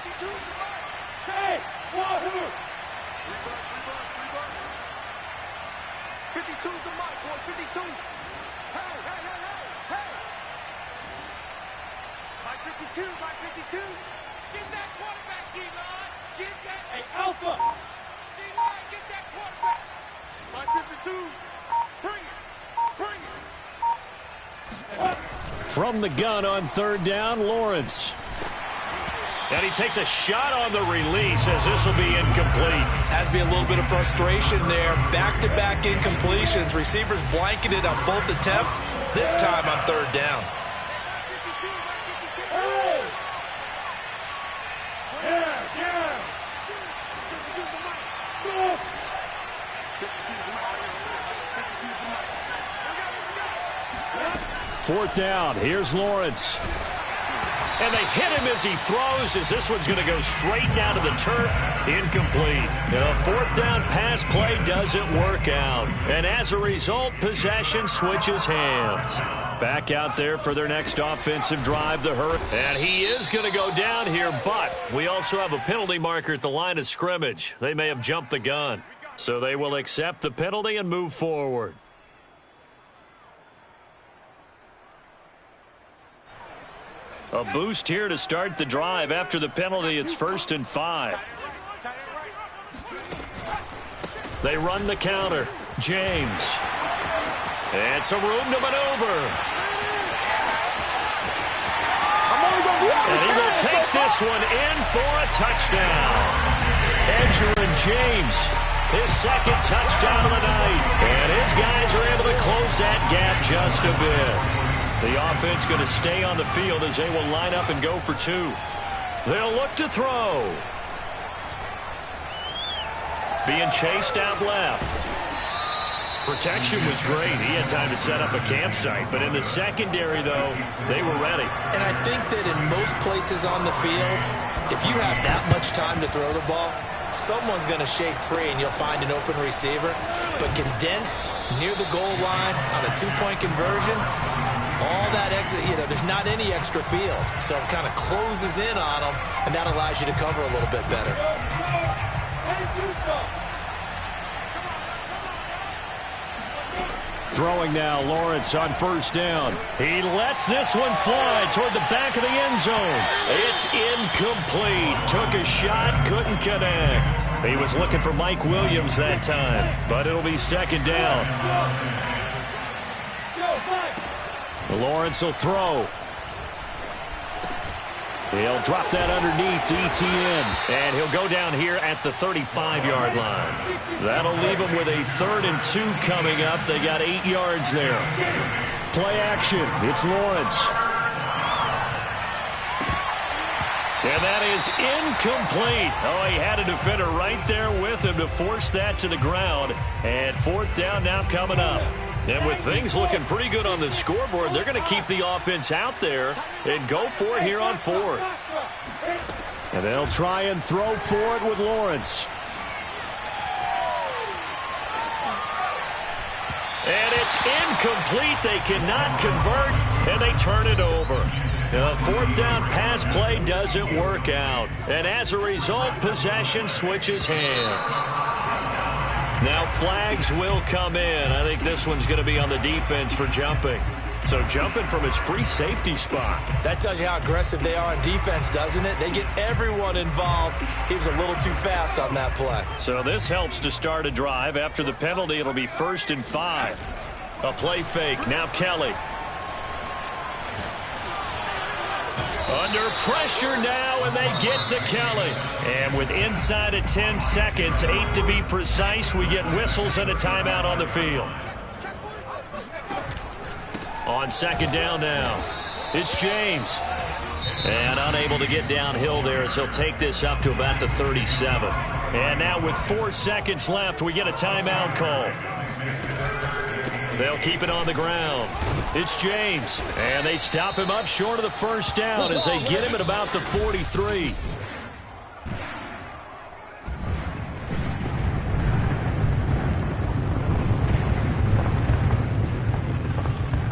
From the gun on 3rd down, Lawrence. And he takes a shot on the release as this will be incomplete. Has to be a little bit of frustration there. Back-to-back incompletions. Receivers blanketed on both attempts, this time on 3rd down. Fourth down. Here's Lawrence. And they hit him as he throws, as this one's going to go straight down to the turf. Incomplete. The 4th down pass play doesn't work out. And as a result, possession switches hands. Back out there for their next offensive drive, the Hurricanes. And he is going to go down here, but we also have a penalty marker at the line of scrimmage. They may have jumped the gun. So they will accept the penalty and move forward. A boost here to start the drive. After the penalty, it's 1st and 5. They run the counter. James. And some room to maneuver. And he will take this one in for a touchdown. Edgerrin James, his 2nd touchdown of the night. And his guys are able to close that gap just a bit. The offense going to stay on the field as they will line up and go for 2. They'll look to throw. Being chased out left. Protection was great. He had time to set up a campsite. But in the secondary, though, they were ready. And I think that in most places on the field, if you have that much time to throw the ball, someone's going to shake free and you'll find an open receiver. But condensed near the goal line on a 2-point conversion, all that exit, there's not any extra field. So it kind of closes in on them, and that allows you to cover a little bit better. Throwing now, Lawrence on 1st down. He lets this one fly toward the back of the end zone. It's incomplete. Took a shot, couldn't connect. He was looking for Mike Williams that time, but it'll be 2nd down. Lawrence will throw. He'll drop that underneath to Etienne. And he'll go down here at the 35-yard line. That'll leave him with a 3rd and 2 coming up. They got 8 yards there. Play action. It's Lawrence. And that is incomplete. Oh, he had a defender right there with him to force that to the ground. And 4th down now coming up. And with things looking pretty good on the scoreboard, they're going to keep the offense out there and go for it here on 4th. And they'll try and throw for it with Lawrence. And it's incomplete. They cannot convert, and they turn it over. The 4th down pass play doesn't work out. And as a result, possession switches hands. Now flags will come in. I think this one's going to be on the defense for jumping. So jumping from his free safety spot. That tells you how aggressive they are on defense, doesn't it? They get everyone involved. He was a little too fast on that play. So this helps to start a drive. After the penalty, it'll be 1st and 5. A play fake. Now Kelly. Under pressure now, and they get to Kelly. And with inside of 10 seconds, 8 to be precise, we get whistles and a timeout on the field. On 2nd down now, it's James. And unable to get downhill there as he'll take this up to about the 37. And now with 4 seconds left, we get a timeout call. They'll keep it on the ground. It's James. And they stop him up short of the 1st down as they get him at about the 43.